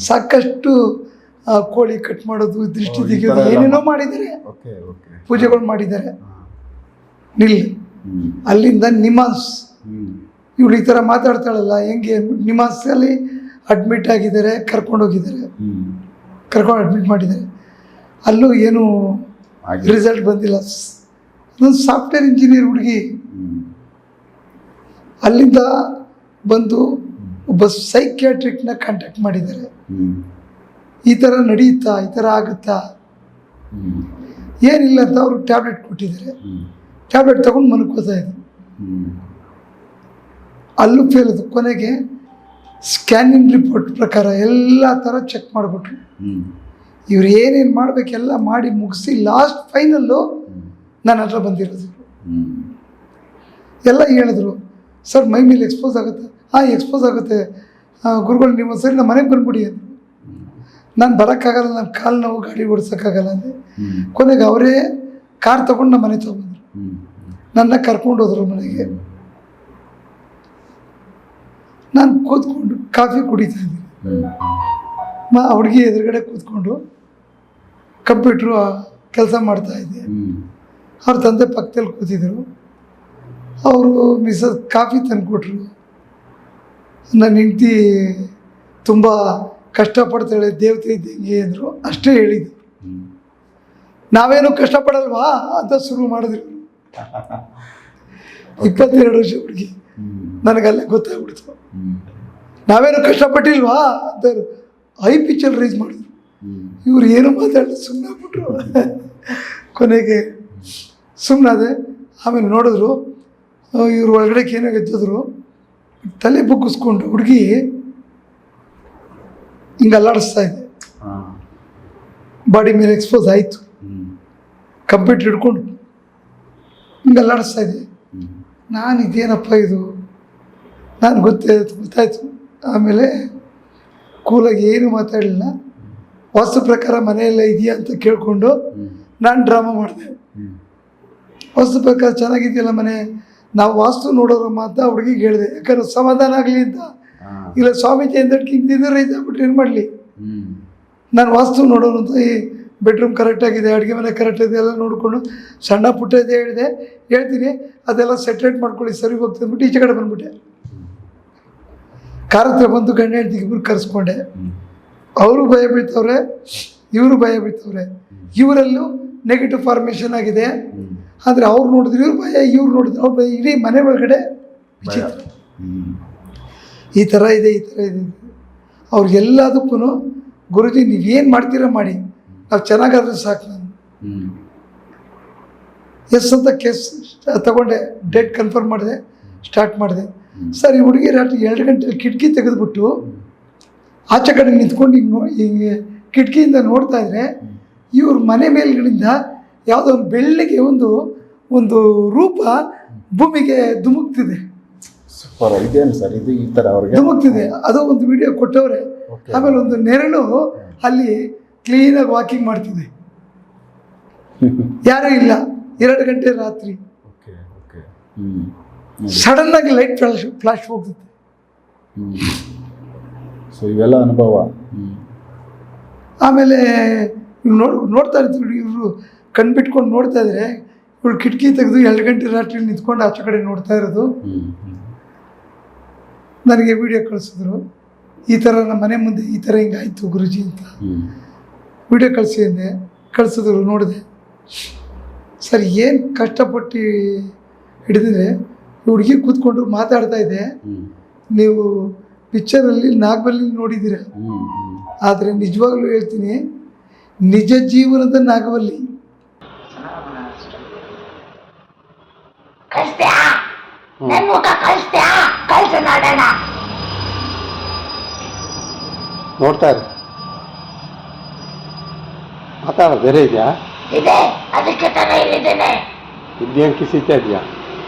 ಸಾಕಷ್ಟು ಕೋಳಿ ಕಟ್ ಮಾಡೋದು, ದೃಷ್ಟಿ ತೆಗೆಯೋದು, ಏನೇನೋ ಮಾಡಿದ್ದಾರೆ, ಪೂಜೆಗಳು ಮಾಡಿದ್ದಾರೆ. ನಿಲ್ ಹ್ಮ್ ಅಲ್ಲಿಂದ ನಿಮಾನ್ಸ್ ಹ್ಮ್ ಇವಳು ಈ ಥರ ಮಾತಾಡ್ತಾಳಲ್ಲ ಹೆಂಗೆ ನಿಮಾನ್ಸಲ್ಲಿ ಅಡ್ಮಿಟ್ ಆಗಿದ್ದಾರೆ, ಕರ್ಕೊಂಡೋಗಿದ್ದಾರೆ, ಹ್ಮ್ ಕರ್ಕೊಂಡು ಅಡ್ಮಿಟ್ ಮಾಡಿದ್ದಾರೆ. ಅಲ್ಲೂ ಏನು ಹಾಗೆ. ರಿಸಲ್ಟ್ ಬಂದಿಲ್ಲ. ಅದೊಂದು ಸಾಫ್ಟ್ವೇರ್ ಇಂಜಿನಿಯರ್ ಹುಡುಗಿ. ಹ್ಮ್ ಅಲ್ಲಿಂದ ಬಂದು ಒಬ್ಬ ಸೈಕ್ಯಾಟ್ರಿಕ್ನ ಕಾಂಟ್ಯಾಕ್ಟ್ ಮಾಡಿದ್ದಾರೆ. ಹ್ಮ್ ಈ ಥರ ನಡೆಯುತ್ತಾ, ಈ ಥರ ಆಗುತ್ತಾ, ಹ್ಮ್ ಏನಿಲ್ಲ ಅಂತ ಅವರು ಟ್ಯಾಬ್ಲೆಟ್ ಕೊಟ್ಟಿದ್ದಾರೆ. ಹ್ಮ್ ಟ್ಯಾಬ್ಲೆಟ್ ತೊಗೊಂಡು ಮನ್ಕೋತಾ ಇದ್ರು. ಹ್ಮ್ ಅಲ್ಲೂ ಫೇಲ್ ಅದು. ಕೊನೆಗೆ ಸ್ಕ್ಯಾನಿಂಗ್ ರಿಪೋರ್ಟ್ ಪ್ರಕಾರ ಎಲ್ಲ ಥರ ಚೆಕ್ ಮಾಡಿಬಿಟ್ರು. ಹ್ಮ್ ಇವ್ರು ಏನೇನು ಮಾಡಬೇಕೆಲ್ಲ ಮಾಡಿ ಮುಗಿಸಿ ಲಾಸ್ಟ್ ಫೈನಲ್ಲು ನನ್ನ ಹತ್ರ ಬಂದಿರೋದು. ಹ್ಮ್ ಎಲ್ಲ ಹೇಳಿದ್ರು, ಸರ್ ಮೈ ಮೇಲೆ ಎಕ್ಸ್ಪೋಸ್ ಆಗುತ್ತೆ. ಎಕ್ಸ್ಪೋಸ್ ಆಗುತ್ತೆ ಗುರುಗಳು, ನೀವು ಸರಿ ನಮ್ಮ ಮನೆಗೆ ಬಂದ್ಬಿಡಿ ಅಂದರು. ನಾನು ಬರೋಕ್ಕಾಗಲ್ಲ, ನನ್ನ ಕಾಲು ನೋವು, ಗಾಡಿ ಓಡಿಸೋಕ್ಕಾಗಲ್ಲ ಅಂದೆ. ಹ್ಮ್ ಕೊನೆಗೆ ಅವರೇ ಕಾರ್ ತೊಗೊಂಡು ನಮ್ಮ ಮನೆ ತೊಗೊಂಡ್ರು. ಹ್ಮ್ ನನ್ನ ಕರ್ಕೊಂಡು ಹೋದ್ರು ಮನೆಗೆ. ನಾನು ಕೂತ್ಕೊಂಡು ಕಾಫಿ ಕುಡಿತಾ ಇದ್ದೀನಿ. ಹ್ಮ್ ಹುಡುಗಿ ಎದುರುಗಡೆ ಕೂತ್ಕೊಂಡು ಕಂಪ್ಯೂಟ್ರು ಕೆಲಸ ಮಾಡ್ತಾಯಿದ್ದೆ. ಹ್ಮ್ ಅವ್ರ ತಂದೆ ಪಕ್ಕದಲ್ಲಿ ಕೂತಿದ್ರು. ಅವರು ಮಿಸಸ್ ಕಾಫಿ ತಂದುಕೊಟ್ರು. ನನ್ನ ಹೆಂಡತಿ ತುಂಬ ಕಷ್ಟಪಡ್ತಾಳೆ, ದೇವತೆ ಇದ್ದಂಗೆ ಅಂದರು. ಅಷ್ಟೇ ಹೇಳಿದ್ದು. ಹ್ಮ್ ನಾವೇನು ಕಷ್ಟಪಡಲ್ವಾ ಅಂತ ಶುರು ಮಾಡಿದ್ರು. 22 ವರ್ಷ ಹುಡುಗಿ. ಹ್ಮ್ ನನಗಲ್ಲೇ ಗೊತ್ತಾಗ್ಬಿಡ್ತು. ಹ್ಮ್ ನಾವೇನು ಕಷ್ಟಪಟ್ಟಿಲ್ವಾ ಅಂತ ಹೈ ಪಿಚ್ಚಲ್ಲಿ ರೈಸ್ ಮಾಡಿದ್ರು. ಹ್ಮ್ ಇವ್ರು ಏನು ಮಾತಾಡಲಿ ಸುಮ್ಮನೆ ಆಗ್ಬಿಟ್ರು. ಕೊನೆಗೆ ಸುಮ್ಮನಾದೆ. ಆಮೇಲೆ ನೋಡಿದ್ರು ಇವ್ರು ಒಳಗಡೆ ಏನೋ ಎದ್ದಿದ್ರು. ತಲೆ ಬಗ್ಗಿಸ್ಕೊಂಡು ಹುಡುಗಿ ಹಿಂಗೆ ಅಲ್ಲಾಡಿಸ್ತಾ ಇದೆ. ಹಾ ಬಾಡಿ ಮೇಲೆ ಎಕ್ಸ್ಪೋಸ್ ಆಯಿತು. ಹ್ಮ್ ಕಂಪ್ಯೂಟರ್ ಹಿಡ್ಕೊಂಡು ಹಿಂಗೆ ಅಲ್ಲಾಡಿಸ್ತಾ ಇದೆ. ಹ್ಮ್ ನಾನು ಇದೇನಪ್ಪ ಇದು, ನಾನು ಗೊತ್ತಾಯ್ತು. ಆಮೇಲೆ ಕೂಲಾಗಿ ಏನು ಮಾತಾಡಲಿಲ್ಲ. ವಾಸ್ತು ಪ್ರಕಾರ ಮನೆಯೆಲ್ಲ ಇದೆಯಾ ಅಂತ ಕೇಳಿಕೊಂಡು ಹ್ಮ್ ನಾನು ಡ್ರಾಮಾ ಮಾಡಿದೆ. ಹ್ಮ್ ವಾಸ್ತು ಪ್ರಕಾರ ಚೆನ್ನಾಗಿದೆಯಲ್ಲ ಮನೆ, ನಾವು ವಾಸ್ತು ನೋಡೋರು ಮಾತ್ರ ಹುಡುಗಿಗೆ ಹೇಳಿದೆ. ಯಾಕಂದ್ರೆ ಸಮಾಧಾನ ಆಗಲಿ ಅಂತ. ಹಾ ಇಲ್ಲ ಸ್ವಾಮೀಜಿ ಅಂತ ಹಿಂಗೆ ರೈಸ್ ಆಗ್ಬಿಟ್ರೆ ಏನು ಮಾಡಲಿ. ಹ್ಮ್ ನಾನು ವಾಸ್ತು ನೋಡೋರು ಅಂತ ಈ ಬೆಡ್ರೂಮ್ ಕರೆಕ್ಟಾಗಿದೆ, ಅಡುಗೆ ಮನೆ ಕರೆಕ್ಟಾಗಿದೆ ಎಲ್ಲ ನೋಡಿಕೊಂಡು ಸಣ್ಣ ಪುಟ್ಟ ಇದೆ ಹೇಳ್ತೀನಿ, ಅದೆಲ್ಲ ಸೆಟ್ರೇಟ್ ಮಾಡ್ಕೊಳ್ಳಿ, ಸರಿ ಹೋಗ್ತದೆ ಅಂದ್ಬಿಟ್ಟು ಈಚೆ ಕಡೆ ಬಂದ್ಬಿಟ್ಟೆ. ಕಾರ್ ಹತ್ರ ಬಂದು ಗಂಡ ಹೆಂಡತಿಗೆ ಇಬ್ಬರು ಕರೆಸ್ಕೊಂಡೆ. ಅವರು ಭಯ ಬೀಳ್ತವ್ರೆ, ಇವರು ಭಯ ಬೀಳ್ತವ್ರೆ. ಇವರಲ್ಲೂ ನೆಗೆಟಿವ್ ಫಾರ್ಮೇಷನ್ ಆಗಿದೆ. ಆದರೆ ಅವ್ರು ನೋಡಿದ್ರೆ ಇವ್ರು ಭಯ, ಇವ್ರು ನೋಡಿದ್ರೆ ಅವ್ರು ಭಯ. ಇಡೀ ಮನೆ ಒಳಗಡೆ ವಿಚಿತ್ರ. ಈ ಥರ ಇದೆ. ಅವ್ರಿಗೆಲ್ಲದಕ್ಕೂ ಗುರುಜಿ ನೀವೇನು ಮಾಡ್ತೀರಾ ಮಾಡಿ, ನಾವು ಚೆನ್ನಾಗಾದ್ರೆ ಸಾಕು. ನಾನು ಎಸ್ ಅಂತ ಕೇಸ್ ತಗೊಂಡೆ, ಡೇಟ್ ಕನ್ಫರ್ಮ್ ಮಾಡಿದೆ, ಸ್ಟಾರ್ಟ್ ಮಾಡಿದೆ. ಸರ್ ಈ ಹುಡುಗಿ ರಾತ್ರಿ 2 ಗಂಟೆಲಿ ಕಿಟಕಿ ತೆಗೆದುಬಿಟ್ಟು ಆಚೆ ಕಡೆ ನಿಂತ್ಕೊಂಡು ಹಿಂಗೆ ಕಿಟಕಿಯಿಂದ ನೋಡ್ತಾ ಇದ್ರೆ ಇವ್ರ ಮನೆ ಮೇಲ್ಗಡೆಯಿಂದ ಯಾವುದೋ ಒಂದು ಬೆಳ್ಳಿಗೆ ಒಂದು ರೂಪ ಭೂಮಿಗೆ ಧುಮುಕ್ತಿದೆ. ಸೂಪರ್. ಇದೇನು ಸರ್ ಇದು ಈ ಥರ ಅವ್ರಿಗೆ ಧುಮುಕ್ತಿದೆ. ಅದು ಒಂದು ವಿಡಿಯೋ ಕೊಟ್ಟವ್ರೆ. ಆಮೇಲೆ ಒಂದು ನೆರಳು ಅಲ್ಲಿ ಕ್ಲೀನಾಗಿ ವಾಕಿಂಗ್ ಮಾಡ್ತಿದೆ. ಯಾರೂ ಇಲ್ಲ. 2 ಗಂಟೆ ರಾತ್ರಿ. ಓಕೆ ಓಕೆ ಹ್ಮ್ ಸಡನ್ನಾಗಿ ಲೈಟ್ ಫ್ಲಾಶ್ ಹೋಗ್ತದೆ. ಸೊ ಇವೆಲ್ಲ ಅನುಭವ. ಆಮೇಲೆ ನೋಡ್ತಾ ಇರ್ತೀವಿ, ಇವರು ಕಣ್ಬಿಟ್ಕೊಂಡು ನೋಡ್ತಾ ಇದ್ರೆ ಇವಳು ಕಿಟಕಿ ತೆಗೆದು 2 ಗಂಟೆ ರಾತ್ರಿ ನಿಂತ್ಕೊಂಡು ಆಚೆ ಕಡೆ ನೋಡ್ತಾ ಇರೋದು. ನನಗೆ ವಿಡಿಯೋ ಕಳಿಸಿದ್ರು. ಈ ಥರ ನಮ್ಮ ಮನೆ ಮುಂದೆ ಈ ಥರ ಹಿಂಗಾಯಿತು ಗುರುಜಿ ಅಂತ ವಿಡಿಯೋ ಕಳಿಸಿದ್ರು. ನೋಡಿದೆ. ಸರ್ ಏನು ಕಷ್ಟಪಟ್ಟು ಹಿಡಿದಿದ್ರೆ ಹುಡುಗಿ ಕೂತ್ಕೊಂಡು ಮಾತಾಡ್ತಾ ಇದೆ. ನೀವು ಪಿಕ್ಚರಲ್ಲಿ ನಾಗಬಲ್ಲಿ ನೋಡಿದ್ದೀರ, ಆದರೆ ನಿಜವಾಗ್ಲೂ ಹೇಳ್ತೀನಿ, ನಿಜ ಜೀವನದ ನಾಗವಲ್ಲಿ. ನೋಡ್ತಾ ಇರಿ. ಮಾತಾಡ ಬೇರೆ ಇದೆಯಾ? ಇದೆ, ಅದಕ್ಕೆ ತಾನೇ ಇಲ್ಲಿದ್ದೇನೆ. ಇದೇನು ಕಿಸಿತಾ ಇದೆಯಾ?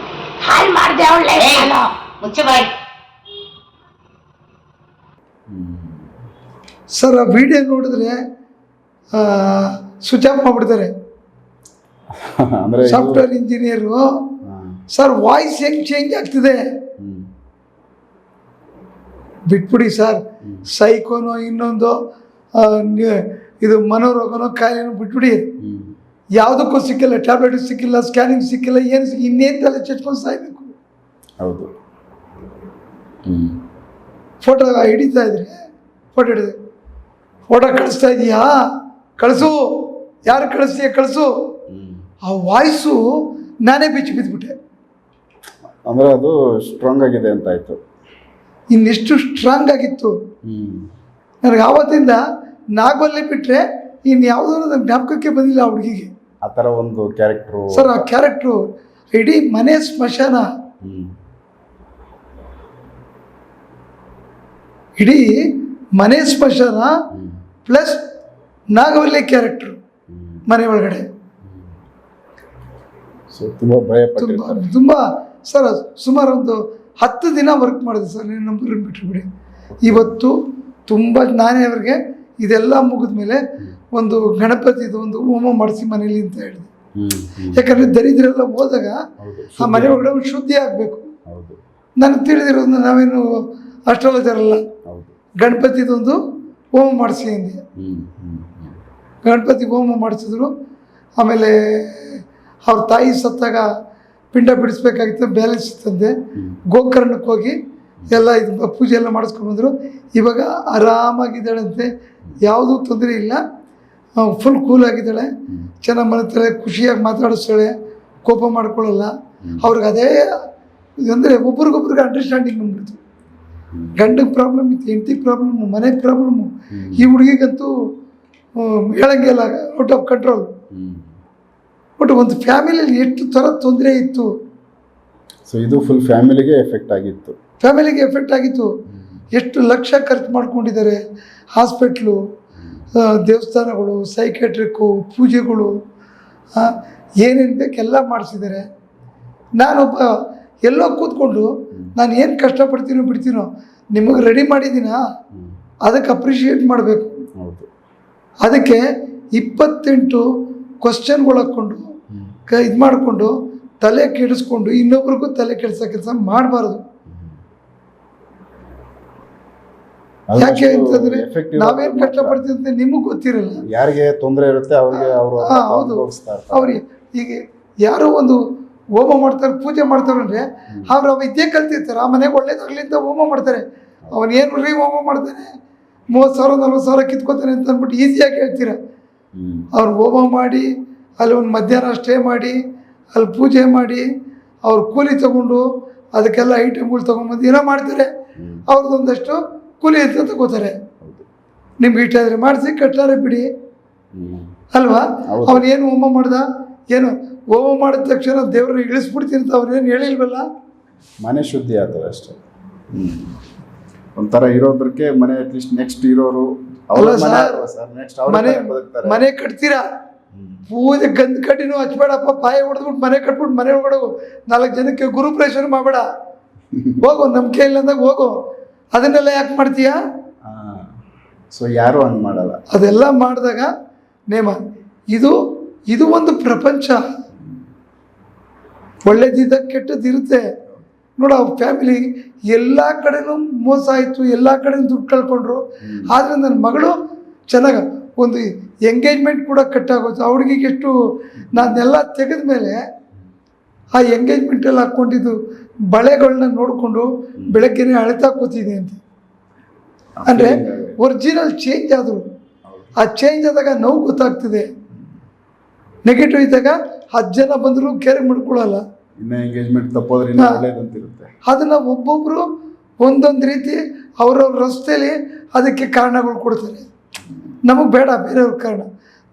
ಹಾಳು ಮಾಡಿದೆ ಅವಳೆ. ಮುಚ್ಚ ಬಾಯ್. ಸರ್ ಆ ವಿಡಿಯೋ ನೋಡಿದ್ರೆ ಸ್ವಿಚ್ ಆಫ್ ಮಾಡಿಬಿಡ್ತಾರೆ. ಅಂದರೆ ಸಾಫ್ಟ್ವೇರ್ ಇಂಜಿನಿಯರು. ಸರ್ ವಾಯ್ಸ್ ಹೆಂಗೆ ಚೇಂಜ್ ಆಗ್ತಿದೆ, ಬಿಟ್ಬಿಡಿ ಸರ್. ಸೈಕೋನೋ ಇನ್ನೊಂದು ಇದು ಮನೋರೋಗನೋ ಕಾಯಿಲೆನೋ ಬಿಟ್ಬಿಡಿ. ಯಾವುದಕ್ಕೂ ಸಿಕ್ಕಿಲ್ಲ, ಟ್ಯಾಬ್ಲೆಟ್ ಸಿಕ್ಕಿಲ್ಲ, ಸ್ಕ್ಯಾನಿಂಗ್ ಸಿಕ್ಕಿಲ್ಲ, ಏನು ಇನ್ನೇನು ತಲೆ ಚಚ್ಕೊಂಡು ಸಾಯ್ಬೇಕು. ಹೌದು. ಫೋಟೋ ಹಿಡಿತಾ ಇದ್ರೆ ಫೋಟೋ ಹಿಡಿದೆ, ಫೋಟೋ ಕಳಿಸ್ತಾ ಇದೀಯಾ, ಕಳಿಸು, ಯಾರು ಕಳಿಸ್ತೀಯ ಕಳಿಸು. ಆ ವಾಯ್ಸು ನಾನೇ ಬಿಚ್ಚಿ ಬಿದ್ದುಬಿಟ್ಟೆ. ಅಂದರೆ ಅದು ಸ್ಟ್ರಾಂಗ್ ಆಗಿದೆ ಅಂತ ಆಯಿತು. ಇನ್ನೆಷ್ಟು ಸ್ಟ್ರಾಂಗ್ ಆಗಿತ್ತು ನನಗೆ. ಆವತ್ತಿಂದ ನಾಗವಲ್ಲಿ ಬಿಟ್ಟರೆ ಇನ್ನು ಯಾವುದೋ ನನ್ನ ಜ್ಞಾಪಕಕ್ಕೆ ಬಂದಿಲ್ಲ ಆ ಹುಡುಗಿಗೆ. ಆ ಥರ ಒಂದು ಕ್ಯಾರೆಕ್ಟ್ರು ಸರ್. ಆ ಕ್ಯಾರೆಕ್ಟ್ರು ಇಡೀ ಮನೆ ಸ್ಮಶಾನ, ಇಡೀ ಮನೆ ಸ್ಮಶಾನ ಪ್ಲಸ್ ನಾಗವಲ್ಲಿ ಕ್ಯಾರೆಕ್ಟ್ರು ಮನೆ ಒಳಗಡೆ. ಸೊ ತುಂಬ ಭಯ ತುಂಬ ಸರ್. ಸುಮಾರು ಒಂದು 10 ದಿನ ವರ್ಕ್ ಮಾಡಿದೆ ಸರ್. ನೀವು ನಂಬರ್ ಬಿಟ್ಟುಬಿಡಿ. ಇವತ್ತು ತುಂಬ ನಾನೇ ಅವ್ರಿಗೆ ಇದೆಲ್ಲ ಮುಗಿದ ಮೇಲೆ ಒಂದು ಗಣಪತಿದು ಒಂದು ಹೋಮ ಮಾಡಿಸಿ ಮನೇಲಿ ಅಂತ ಹೇಳಿದೆ. ಯಾಕಂದರೆ ದರಿದ್ರೆಲ್ಲ ಹೋದಾಗ ಆ ಮನೆ ಒಳಗಡೆ ಒಂದು ಶುದ್ಧಿ ಆಗಬೇಕು. ನನಗೆ ತಿಳಿದಿರೋದು ನಾವೇನು ಅಸ್ಟ್ರಾಲಜರಲ್ಲ. ಗಣಪತಿದೊಂದು ಹೋಮ ಮಾಡಿಸಿ ಅಂದೆ. ಗಣಪತಿ ಹೋಮ ಮಾಡಿಸಿದ್ರು. ಆಮೇಲೆ ಅವ್ರ ತಾಯಿ ಸತ್ತಾಗ ಪಿಂಡ ಬಿಡಿಸ್ಬೇಕಾಗಿತ್ತು, ಬ್ಯಾಲೆನ್ಸ್ ಇತ್ತಂದೆ. ಗೋಕರ್ಣಕ್ಕೆ ಹೋಗಿ ಎಲ್ಲ ಇದು ಪೂಜೆ ಎಲ್ಲ ಮಾಡಿಸ್ಕೊಂಡು ಬಂದರು. ಇವಾಗ ಆರಾಮಾಗಿದ್ದಾಳಂತೆ, ಯಾವುದೂ ತೊಂದರೆ ಇಲ್ಲ, ಫುಲ್ ಕೂಲಾಗಿದ್ದಾಳೆ, ಚೆನ್ನಾಗಿ ಮಲಗ್ತಾಳೆ, ಖುಷಿಯಾಗಿ ಮಾತಾಡಿಸ್ತಾಳೆ, ಕೋಪ ಮಾಡ್ಕೊಳ್ಳಲ್ಲ. ಅವ್ರಿಗೆ ಅದೇ ಅಂದರೆ ಒಬ್ರಿಗೊಬ್ರಿಗೆ ಅಂಡರ್ಸ್ಟ್ಯಾಂಡಿಂಗ್ ಬಂದ್ಬಿಡ್ತು. ಗಂಡಗೆ ಪ್ರಾಬ್ಲಮ್ ಇತ್ತು, ಹೆಂಡತಿಗೆ ಪ್ರಾಬ್ಲಮ್ಮು, ಮನೆ ಪ್ರಾಬ್ಲಮ್ಮು. ಈ ಹುಡುಗಿಗಂತೂ ಹೇಳಂಗಿಲ್ಲ, ಔಟ್ ಆಫ್ ಕಂಟ್ರೋಲ್. ಬಟ್ ಒಂದು ಫ್ಯಾಮಿಲಿಯಲ್ಲಿ ಎಷ್ಟು ಥರ ತೊಂದರೆ ಇತ್ತು. ಸೊ ಇದು ಫುಲ್ ಫ್ಯಾಮಿಲಿಗೆ ಎಫೆಕ್ಟ್ ಆಗಿತ್ತು. ಫ್ಯಾಮಿಲಿಗೆ ಎಫೆಕ್ಟ್ ಆಗಿತ್ತು. ಎಷ್ಟು ಲಕ್ಷ ಖರ್ಚು ಮಾಡ್ಕೊಂಡಿದ್ದಾರೆ. ಹಾಸ್ಪಿಟ್ಲು, ದೇವಸ್ಥಾನಗಳು, ಸೈಕ್ಯಾಟ್ರಿಕ್ಕು, ಪೂಜೆಗಳು, ಏನೇನು ಬೇಕೆಲ್ಲ ಮಾಡಿಸಿದ್ದಾರೆ. ನಾನೊಬ್ಬ ಎಲ್ಲೋ ಕೂತ್ಕೊಂಡು ನಾನು ಏನು ಕಷ್ಟಪಡ್ತೀನೋ ಬಿಡ್ತೀನೋ, ನಿಮಗೆ ರೆಡಿ ಮಾಡಿದ್ದೀನ, ಅದಕ್ಕೆ ಅಪ್ರಿಷಿಯೇಟ್ ಮಾಡಬೇಕು. ಅದಕ್ಕೆ 28 ಕ್ವಶನ್ಗಳು ಹಾಕ್ಕೊಂಡು ಇದು ಮಾಡಿಕೊಂಡು ತಲೆ ಕೆಡಿಸ್ಕೊಂಡು ಇನ್ನೊಬ್ರಿಗೂ ತಲೆ ಕೆಡಿಸೋ ಕೆಲಸ ಮಾಡಬಾರ್ದು. ಯಾಕೆ ಅಂತಂದ್ರೆ ನಾವೇನು ಕಷ್ಟಪಡ್ತೀವಿ ಅಂತ ನಿಮಗೆ ಗೊತ್ತಿರಲ್ಲ. ಯಾರಿಗೆ ತೊಂದರೆ ಇರುತ್ತೆ ಅವ್ರಿಗೆ ಹೌದು. ಅವ್ರಿಗೆ ಈಗ ಯಾರೋ ಒಂದು ಹೋಮ ಮಾಡ್ತಾರೆ, ಪೂಜೆ ಮಾಡ್ತಾರೆ ಅಂದರೆ ಅವ್ರು ವಿದ್ಯೆ ಕಲ್ತಿರ್ತಾರೆ. ಆ ಮನೆಗೆ ಒಳ್ಳೇದಾಗಲಿ ಅಂತ ಹೋಮ ಮಾಡ್ತಾರೆ. ಅವನೇನು ರೀ ಹೋಮ ಮಾಡ್ತಾನೆ, 30,000 40,000 ಕಿತ್ಕೋತಾನೆ ಅಂತ ಅಂದ್ಬಿಟ್ಟು ಈಸಿಯಾಗಿ ಹೇಳ್ತೀರ. ಅವ್ರು ಹೋಮ ಮಾಡಿ ಅಲ್ಲಿ ಒಂದು ಮಧ್ಯಾಹ್ನ ಸ್ಟೇ ಮಾಡಿ ಅಲ್ಲಿ ಪೂಜೆ ಮಾಡಿ ಅವ್ರು ಕೂಲಿ ತಗೊಂಡು ಅದಕ್ಕೆಲ್ಲ ಐಟಮ್ಗಳು ತೊಗೊಂಬಂದು ಏನೋ ಮಾಡ್ತಾರೆ. ಅವ್ರದ್ದೊಂದಷ್ಟು ಕೂಲಿ ಅಂತ ತಗೋತಾರೆ. ನಿಮ್ಗೆ ಇಷ್ಟ ಆದರೆ ಮಾಡಿಸಿ, ಕಟ್ಟಾರೆ ಬಿಡಿ ಅಲ್ವಾ. ಅವನೇನು ಹೋಮ ಮಾಡ್ದ, ಏನು ಹೋಮ ಮಾಡಿದ ತಕ್ಷಣ ದೇವ್ರನ್ನ ಇಳಿಸ್ಬಿಡ್ತೀನಿ ಅಂತ ಅವ್ರೇನು ಹೇಳಿಲ್ವಲ್ಲ. ಮನೆ ಶುದ್ಧಿ ಆಗ್ತದೆ ಅಷ್ಟೇ. ಒಂಥರ ಇರೋದಕ್ಕೆ ಮನೆ ಅಟ್ಲೀಸ್ಟ್ ನೆಕ್ಸ್ಟ್ ಇರೋರು ಮನೆ ಕಟ್ತೀರಾ, ಪೂಜೆ ಗಂಧ ಕಡ್ಡಿನೂ ಹಚ್ಬೇಡಪ್ಪ, ಪಾಯ ಹೊಡೆದ್ಬಿಟ್ಟು ಮನೆ ಕಟ್ಬಿಟ್ಟು ಮನೆ ಒಳಗಡೆ 4 ಜನಕ್ಕೆ ಗುರು ಪ್ರೇಷನ್ ಮಾಡಬೇಡ. ಹೋಗು, ನಂಬಿಕೆ ಇಲ್ಲ ಅಂದಾಗ ಹೋಗು. ಅದನ್ನೆಲ್ಲ ಯಾಕೆ ಮಾಡ್ತೀಯಾ? ಸೊ ಯಾರು ಹಂಗೆ ಮಾಡಲ್ಲ. ಅದೆಲ್ಲ ಮಾಡಿದಾಗ ನೇಮ ಇದು ಒಂದು ಪ್ರಪಂಚ. ಒಳ್ಳೇದಿದ್ದ ಕೆಟ್ಟದ್ದಿರುತ್ತೆ. ನೋಡು, ಆ ಫ್ಯಾಮಿಲಿ ಎಲ್ಲ ಕಡೆನೂ ಮೋಸ ಆಯಿತು, ಎಲ್ಲ ಕಡೆನೂ ದುಡ್ಡು ಕಳ್ಕೊಂಡ್ರು. ಆದರೆ ನನ್ನ ಮಗಳು ಚೆನ್ನಾಗಿ ಒಂದು ಎಂಗೇಜ್ಮೆಂಟ್ ಕೂಡ ಕಟ್ಟಾಗೋದು. ಆ ಹುಡುಗಿಗೆ ಎಷ್ಟು ನಾನೆಲ್ಲ ತೆಗೆದ ಮೇಲೆ ಆ ಎಂಗೇಜ್ಮೆಂಟಲ್ಲಿ ಹಾಕ್ಕೊಂಡಿದ್ದು ಬಳೆಗಳನ್ನ ನೋಡಿಕೊಂಡು ಬೆಳಗ್ಗೆನೇ ಅಳ್ತಾ ಕೂತಿದೆ ಅಂತ. ಅಂದರೆ ಒರಿಜಿನಲ್ ಚೇಂಜ್ ಆದರು. ಆ ಚೇಂಜ್ ಆದಾಗ ನೋವು ಗೊತ್ತಾಗ್ತದೆ. ನೆಗೆಟಿವ್ ಇದ್ದಾಗ 10 ಜನ ಬಂದರೂ ಕೇರ್ ಮಾಡ್ಕೊಳ್ಳಲ್ಲ. ಇನ್ನು ಎಂಗೇಜ್ಮೆಂಟ್ ತಪ್ಪೋದ್ರೆ ಒಳ್ಳೇದಂತಿರುತ್ತೆ. ಅದನ್ನು ಒಬ್ಬೊಬ್ಬರು ಒಂದೊಂದು ರೀತಿ ಅವ್ರವ್ರ ರಸ್ತೆಯಲ್ಲಿ ಅದಕ್ಕೆ ಕಾರಣಗಳು ಕೊಡ್ತಾರೆ. ನಮಗೆ ಬೇಡ ಬೇರೆಯವ್ರ ಕಾರಣ.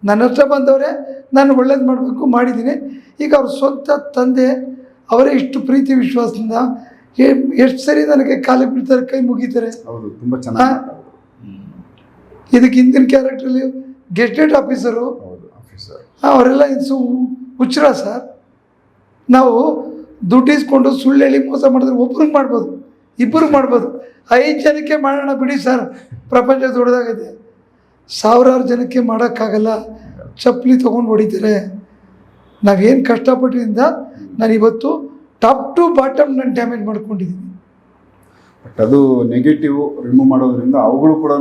ನನ್ನ ಹತ್ರ ಬಂದವರೇ ನಾನು ಒಳ್ಳೇದು ಮಾಡಬೇಕು ಮಾಡಿದ್ದೀನಿ. ಈಗ ಅವ್ರ ಸ್ವಂತ ತಂದೆ ಅವರೇ ಇಷ್ಟು ಪ್ರೀತಿ ವಿಶ್ವಾಸದಿಂದ ಎಷ್ಟು ಸರಿ ನನಗೆ ಕಾಲಿಗೆ ಬೀಳ್ತಾರೆ, ಕೈ ಮುಗಿತಾರೆ. ಇದಕ್ಕೆ ಹಿಂದಿನ ಕ್ಯಾರೆಕ್ಟ್ರಲ್ಲಿ ಗೆಸ್ಟೆಡ್ ಆಫೀಸರು ಅವರೆಲ್ಲ ಹುಚ್ಚರ ಸರ್. ನಾವು ದುಡ್ಡು ಇಸ್ಕೊಂಡು ಸುಳ್ಳು ಹೇಳಿ ಮೋಸ ಮಾಡಿದ್ರೆ ಒಬ್ರಿಗೆ ಮಾಡ್ಬೋದು, ಇಬ್ಬರಿಗೆ ಮಾಡ್ಬೋದು, 5 ಜನಕ್ಕೆ ಮಾಡೋಣ ಬಿಡಿ ಸರ್. ಪ್ರಪಂಚ ದೊಡ್ಡದಾಗಿದೆ. 1000 ಜನಕ್ಕೆ ಮಾಡೋಕ್ಕಾಗಲ್ಲ. ಚಪ್ಪಲಿ ತೊಗೊಂಡು ಹೊಡಿತಾರೆ. ನಾವೇನು ಕಷ್ಟಪಟ್ಟಿದ್ದರಿಂದ ನಾನು ಇವತ್ತು ಟಾಪ್ ಟು ಬಾಟಮ್ ನಾನು ಡ್ಯಾಮೇಜ್ ಮಾಡ್ಕೊಂಡಿದ್ದೀನಿ. ಬಟ್ ಅದು ನೆಗೆಟಿವ್ ರಿಮೂವ್ ಮಾಡೋದ್ರಿಂದ ಅವುಗಳು ಕೂಡ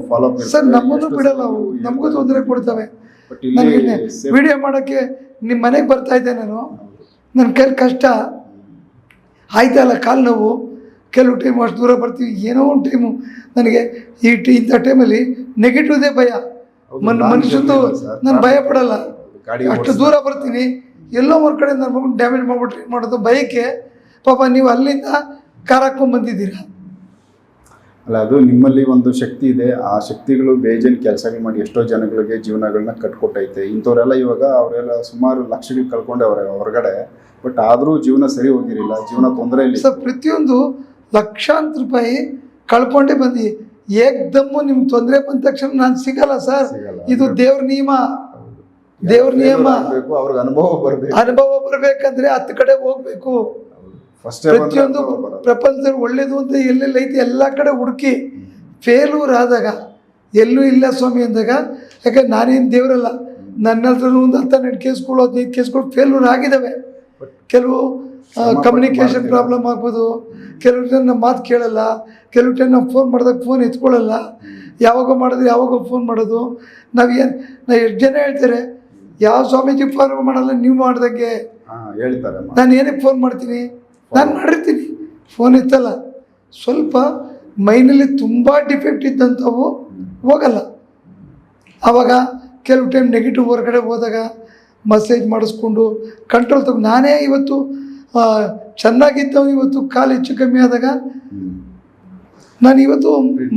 ಫಾಲೋ ಅಪ್ ಸರ್. ನಮ್ಮನ್ನು ಬಿಡಲ್ಲ ಅವು, ನಮಗೂ ತೊಂದರೆ ಕೊಡ್ತವೆ. ಬಟ್ ಇಲ್ಲಿ ನನಗೆ ವಿಡಿಯೋ ಮಾಡೋಕ್ಕೆ ನಿಮ್ಮ ಮನೆಗೆ ಬರ್ತಾ ಇದ್ದೆ ನಾನು, ನನ್ನ ಕೈಲಿ ಕಷ್ಟ ಆಯ್ತಲ್ಲ, ಕಾಲು ನೋವು, ಕೆಲವು ಟೈಮು ಅಷ್ಟು ದೂರ ಬರ್ತೀವಿ, ಏನೋ ಒಂದು ಟೈಮು ನನಗೆ ಇಂಥ ಟೈಮಲ್ಲಿ ನೆಗೆಟಿವ್ದೇ ಭಯ. ಮನುಷ್ಯಂದು ನಾನು ಭಯ ಪಡಲ್ಲ, ಅಷ್ಟು ದೂರ ಬರ್ತೀನಿ, ಎಲ್ಲೋ ಒಂದು ಕಡೆ ನನ್ನ ಮಗನ ಡ್ಯಾಮೇಜ್ ಮಾಡಿಬಿಟ್ರೆ ಏನು ಮಾಡೋದು ಭಯಕ್ಕೆ. ಪಾಪ ನೀವು ಅಲ್ಲಿಂದ ಕಾರ್ ಹಾಕ್ಕೊಂಡು ಬಂದಿದ್ದೀರಾ. ಅಲ್ಲ, ಅದು ನಿಮ್ಮಲ್ಲಿ ಒಂದು ಶಕ್ತಿ ಇದೆ, ಆ ಶಕ್ತಿಗಳು ಬೇಜನ್ ಕೆಲಸಗಳು ಮಾಡಿ ಎಷ್ಟೋ ಜನಗಳಿಗೆ ಜೀವನಗಳನ್ನ ಕಟ್ಕೊಟ್ಟೈತೆ. ಇಂಥವರೆಲ್ಲ ಇವಾಗ ಅವರೆಲ್ಲ ಸುಮಾರು ಲಕ್ಷಗಳು ಕಳ್ಕೊಂಡವ್ರೆ ಹೊರಗಡೆ, ಬಟ್ ಆದರೂ ಜೀವನ ಸರಿ ಹೋಗಿರಲಿಲ್ಲ, ಜೀವನ ತೊಂದರೆಯಲ್ಲಿ. ಸರ್ ಪ್ರತಿಯೊಂದು ಲಕ್ಷಾಂತರ ರೂಪಾಯಿ ಕಳ್ಕೊಂಡೇ ಬಂದು ಏಕ್ದಮ್ಮು ನಿಮ್ಗೆ ತೊಂದರೆ ಬಂದ ತಕ್ಷಣ ನಾನು ಸಿಗಲ್ಲ ಸರ್. ಇದು ದೇವ್ರ ನಿಯಮ, ದೇವ್ರ ನಿಯಮ. ಅವ್ರಿಗೆ ಅನುಭವ ಬರಬೇಕಂದ್ರೆ 10 ಕಡೆ ಹೋಗ್ಬೇಕು. ಪ್ರತಿಯೊಂದು ಪ್ರಪಂಚದಲ್ಲಿ ಒಳ್ಳೇದು ಅಂತ ಎಲ್ಲೆಲ್ಲಿ ಐತಿ ಎಲ್ಲ ಕಡೆ ಹುಡುಕಿ ಫೇಲ್ಯೂರ್ ಆದಾಗ ಎಲ್ಲೂ ಇಲ್ಲ ಸ್ವಾಮಿ ಅಂದಾಗ, ಯಾಕಂದ್ರೆ ನಾನೇನು ದೇವರಲ್ಲ, ನನ್ನ ಹತ್ರ ಒಂದು 10 ಕೇಸ್ಗಳು 15 ಕೇಸ್ಗಳು ಫೇಲ್ಯೂರ್ ಆಗಿದ್ದಾವೆ. ಕೆಲವು ಕಮ್ಯುನಿಕೇಷನ್ ಪ್ರಾಬ್ಲಮ್ ಆಗ್ಬೋದು, ಕೆಲವು ಟೈಮ್ ನಮ್ಮ ಮಾತು ಕೇಳಲ್ಲ, ಕೆಲವು ಟೈಮ್ ನಾವು ಫೋನ್ ಮಾಡಿದಾಗ ಫೋನ್ ಎತ್ಕೊಳ್ಳಲ್ಲ, ಯಾವಾಗ ಮಾಡಿದ್ರೆ ಯಾವಾಗ ಫೋನ್ ಮಾಡೋದು. ನಾ ಎಷ್ಟು ಜನ ಹೇಳ್ತಾರೆ, ಯಾವ ಸ್ವಾಮೀಜಿ ಫೋನ್ ಮಾಡಲ್ಲ, ನೀವು ಮಾಡ್ದಂಗೆ ಹೇಳ್ತಾರೆ. ನಾನು ಏನಕ್ಕೆ ಫೋನ್ ಮಾಡ್ತೀನಿ, ನಾನು ಮಾಡಿರ್ತೀನಿ, ಫೋನ್ ಎತ್ತಲ್ಲ. ಸ್ವಲ್ಪ ಮೈನಲ್ಲಿ ತುಂಬ ಡಿಫೆಕ್ಟ್ ಇದ್ದಂಥವು ಹೋಗಲ್ಲ. ಆವಾಗ ಕೆಲವು ಟೈಮ್ ನೆಗೆಟಿವ್ ಹೊರಗಡೆ ಹೋದಾಗ ಮಸೇಜ್ ಮಾಡಿಸ್ಕೊಂಡು ಕಂಟ್ರೋಲ್ ತಗೊಂಡು, ನಾನೇ ಇವತ್ತು ಚೆನ್ನಾಗಿದ್ದವು ಇವತ್ತು ಕಾಲು ಹೆಚ್ಚು ಕಮ್ಮಿ ಆದಾಗ ನಾನು ಇವತ್ತು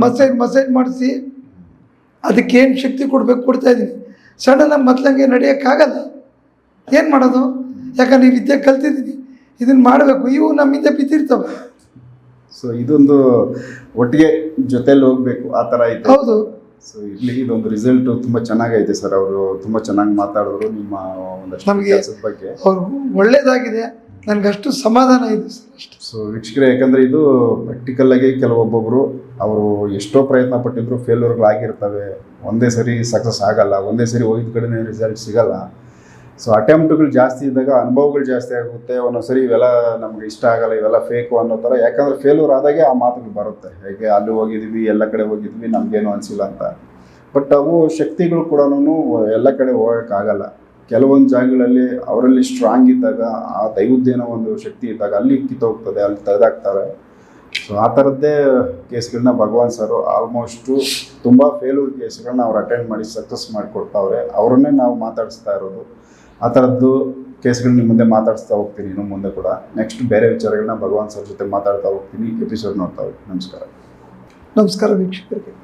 ಮಸೇಜ್ ಮಾಡಿಸಿ ಅದಕ್ಕೇನು ಶಕ್ತಿ ಕೊಡ್ತಾಯಿದ್ದೀನಿ. ಸಡನ್ನಾಗಿ ಮೊದಲಂಗೆ ನಡೆಯೋಕ್ಕಾಗಲ್ಲ, ಏನು ಮಾಡೋದು? ಯಾಕಂದ್ರೆ ಈ ವಿದ್ಯೆ ಕಲ್ತಿದ್ದೀನಿ, ಇದನ್ನು ಮಾಡಬೇಕು, ಇವು ನಮ್ಮಿಂದ ಬಿದ್ದಿರ್ತವೆ. ಸೊ ಇದೊಂದು ಒಟ್ಟಿಗೆ ಜೊತೆಲಿ ಹೋಗ್ಬೇಕು, ಆ ಥರ ಐತೆ. ಹೌದು. ಸೊ ಇಲ್ಲಿ ಇದೊಂದು ರಿಸಲ್ಟ್ ತುಂಬ ಚೆನ್ನಾಗೈತೆ ಸರ್. ಅವರು ತುಂಬ ಚೆನ್ನಾಗಿ ಮಾತಾಡಿದ್ರು ನಿಮ್ಮ ಒಂದಷ್ಟು ನಮಗೆ ಕೆಲಸದ ಬಗ್ಗೆ. ಅವ್ರು ಒಳ್ಳೇದಾಗಿದೆ, ನನಗಷ್ಟು ಸಮಾಧಾನ ಇದೆ ಸರ್, ಅಷ್ಟೇ. ಸೊ ವೀಕ್ಷಕರೇ, ಯಾಕಂದರೆ ಇದು ಪ್ರಾಕ್ಟಿಕಲ್ಲಾಗಿ ಕೆಲವೊಬ್ಬೊಬ್ಬರು ಅವರು ಎಷ್ಟೋ ಪ್ರಯತ್ನ ಪಟ್ಟಿದ್ರು ಫೇಲ್ಯೂರ್ಗಳಾಗಿರ್ತವೆ, ಒಂದೇ ಸರಿ ಸಕ್ಸಸ್ ಆಗಲ್ಲ, ಒಂದೇ ಸರಿ ಹೋಗಿದ ಕಡೆನೇ ರಿಸಲ್ಟ್ ಸಿಗಲ್ಲ. ಸೊ ಅಟೆಂಪ್ಟ್ಗಳು ಜಾಸ್ತಿ ಇದ್ದಾಗ ಅನುಭವಗಳು ಜಾಸ್ತಿ ಆಗುತ್ತೆ. ಒಂದೊಂದ್ಸರಿ ಇವೆಲ್ಲ ನಮ್ಗೆ ಇಷ್ಟ ಆಗಲ್ಲ, ಇವೆಲ್ಲ ಫೇಕು ಅನ್ನೋ ಥರ. ಯಾಕಂದರೆ ಫೇಲ್ಯೂರ್ ಆದಾಗೆ ಆ ಮಾತುಗಳು ಬರುತ್ತೆ, ಹೇಗೆ ಅಲ್ಲಿ ಹೋಗಿದ್ವಿ, ಎಲ್ಲ ಕಡೆ ಹೋಗಿದ್ವಿ, ನಮಗೇನು ಅನಿಸಿಲ್ಲ ಅಂತ. ಬಟ್ ಅವು ಶಕ್ತಿಗಳು ಕೂಡ ಎಲ್ಲ ಕಡೆ ಹೋಗೋಕ್ಕಾಗಲ್ಲ. ಕೆಲವೊಂದು ಜಾಗಗಳಲ್ಲಿ ಅವರಲ್ಲಿ ಸ್ಟ್ರಾಂಗ್ ಇದ್ದಾಗ, ಆ ದೈವದ್ದೇನೋ ಒಂದು ಶಕ್ತಿ ಇದ್ದಾಗ ಅಲ್ಲಿ ಕಿತ್ತೋಗ್ತದೆ, ಅಲ್ಲಿ ತೆಗೆದಾಕ್ತಾರೆ. ಸೊ ಆ ಥರದ್ದೇ ಕೇಸ್ಗಳನ್ನ ಭಗವಾನ್ ಸರ್ ಆಲ್ಮೋಸ್ಟು ತುಂಬ ಫೇಲ್ಯೂರ್ ಕೇಸ್ಗಳನ್ನ ಅವ್ರು ಅಟೆಂಡ್ ಮಾಡಿ ಸಕ್ಸಸ್ ಮಾಡಿಕೊಡ್ತಾವ್ರೆ. ಅವರನ್ನೇ ನಾವು ಮಾತಾಡಿಸ್ತಾ ಇರೋದು. ಆ ಥರದ್ದು ಕೇಸ್ಗಳನ್ನ ನಿಮ್ಮ ಮುಂದೆ ಮಾತಾಡಿಸ್ತಾ ಹೋಗ್ತೀನಿ ಇನ್ನು ಮುಂದೆ ಕೂಡ. ನೆಕ್ಸ್ಟ್ ಬೇರೆ ವಿಚಾರಗಳನ್ನ ಭಗವಾನ್ ಸರ್ ಜೊತೆ ಮಾತಾಡ್ತಾ ಹೋಗ್ತೀನಿ. ಎಪಿಸೋಡ್ ನೋಡ್ತಾ ಹೋಗಿ. ನಮಸ್ಕಾರ. ನಮಸ್ಕಾರ ವೀಕ್ಷಕರಿಗೆ.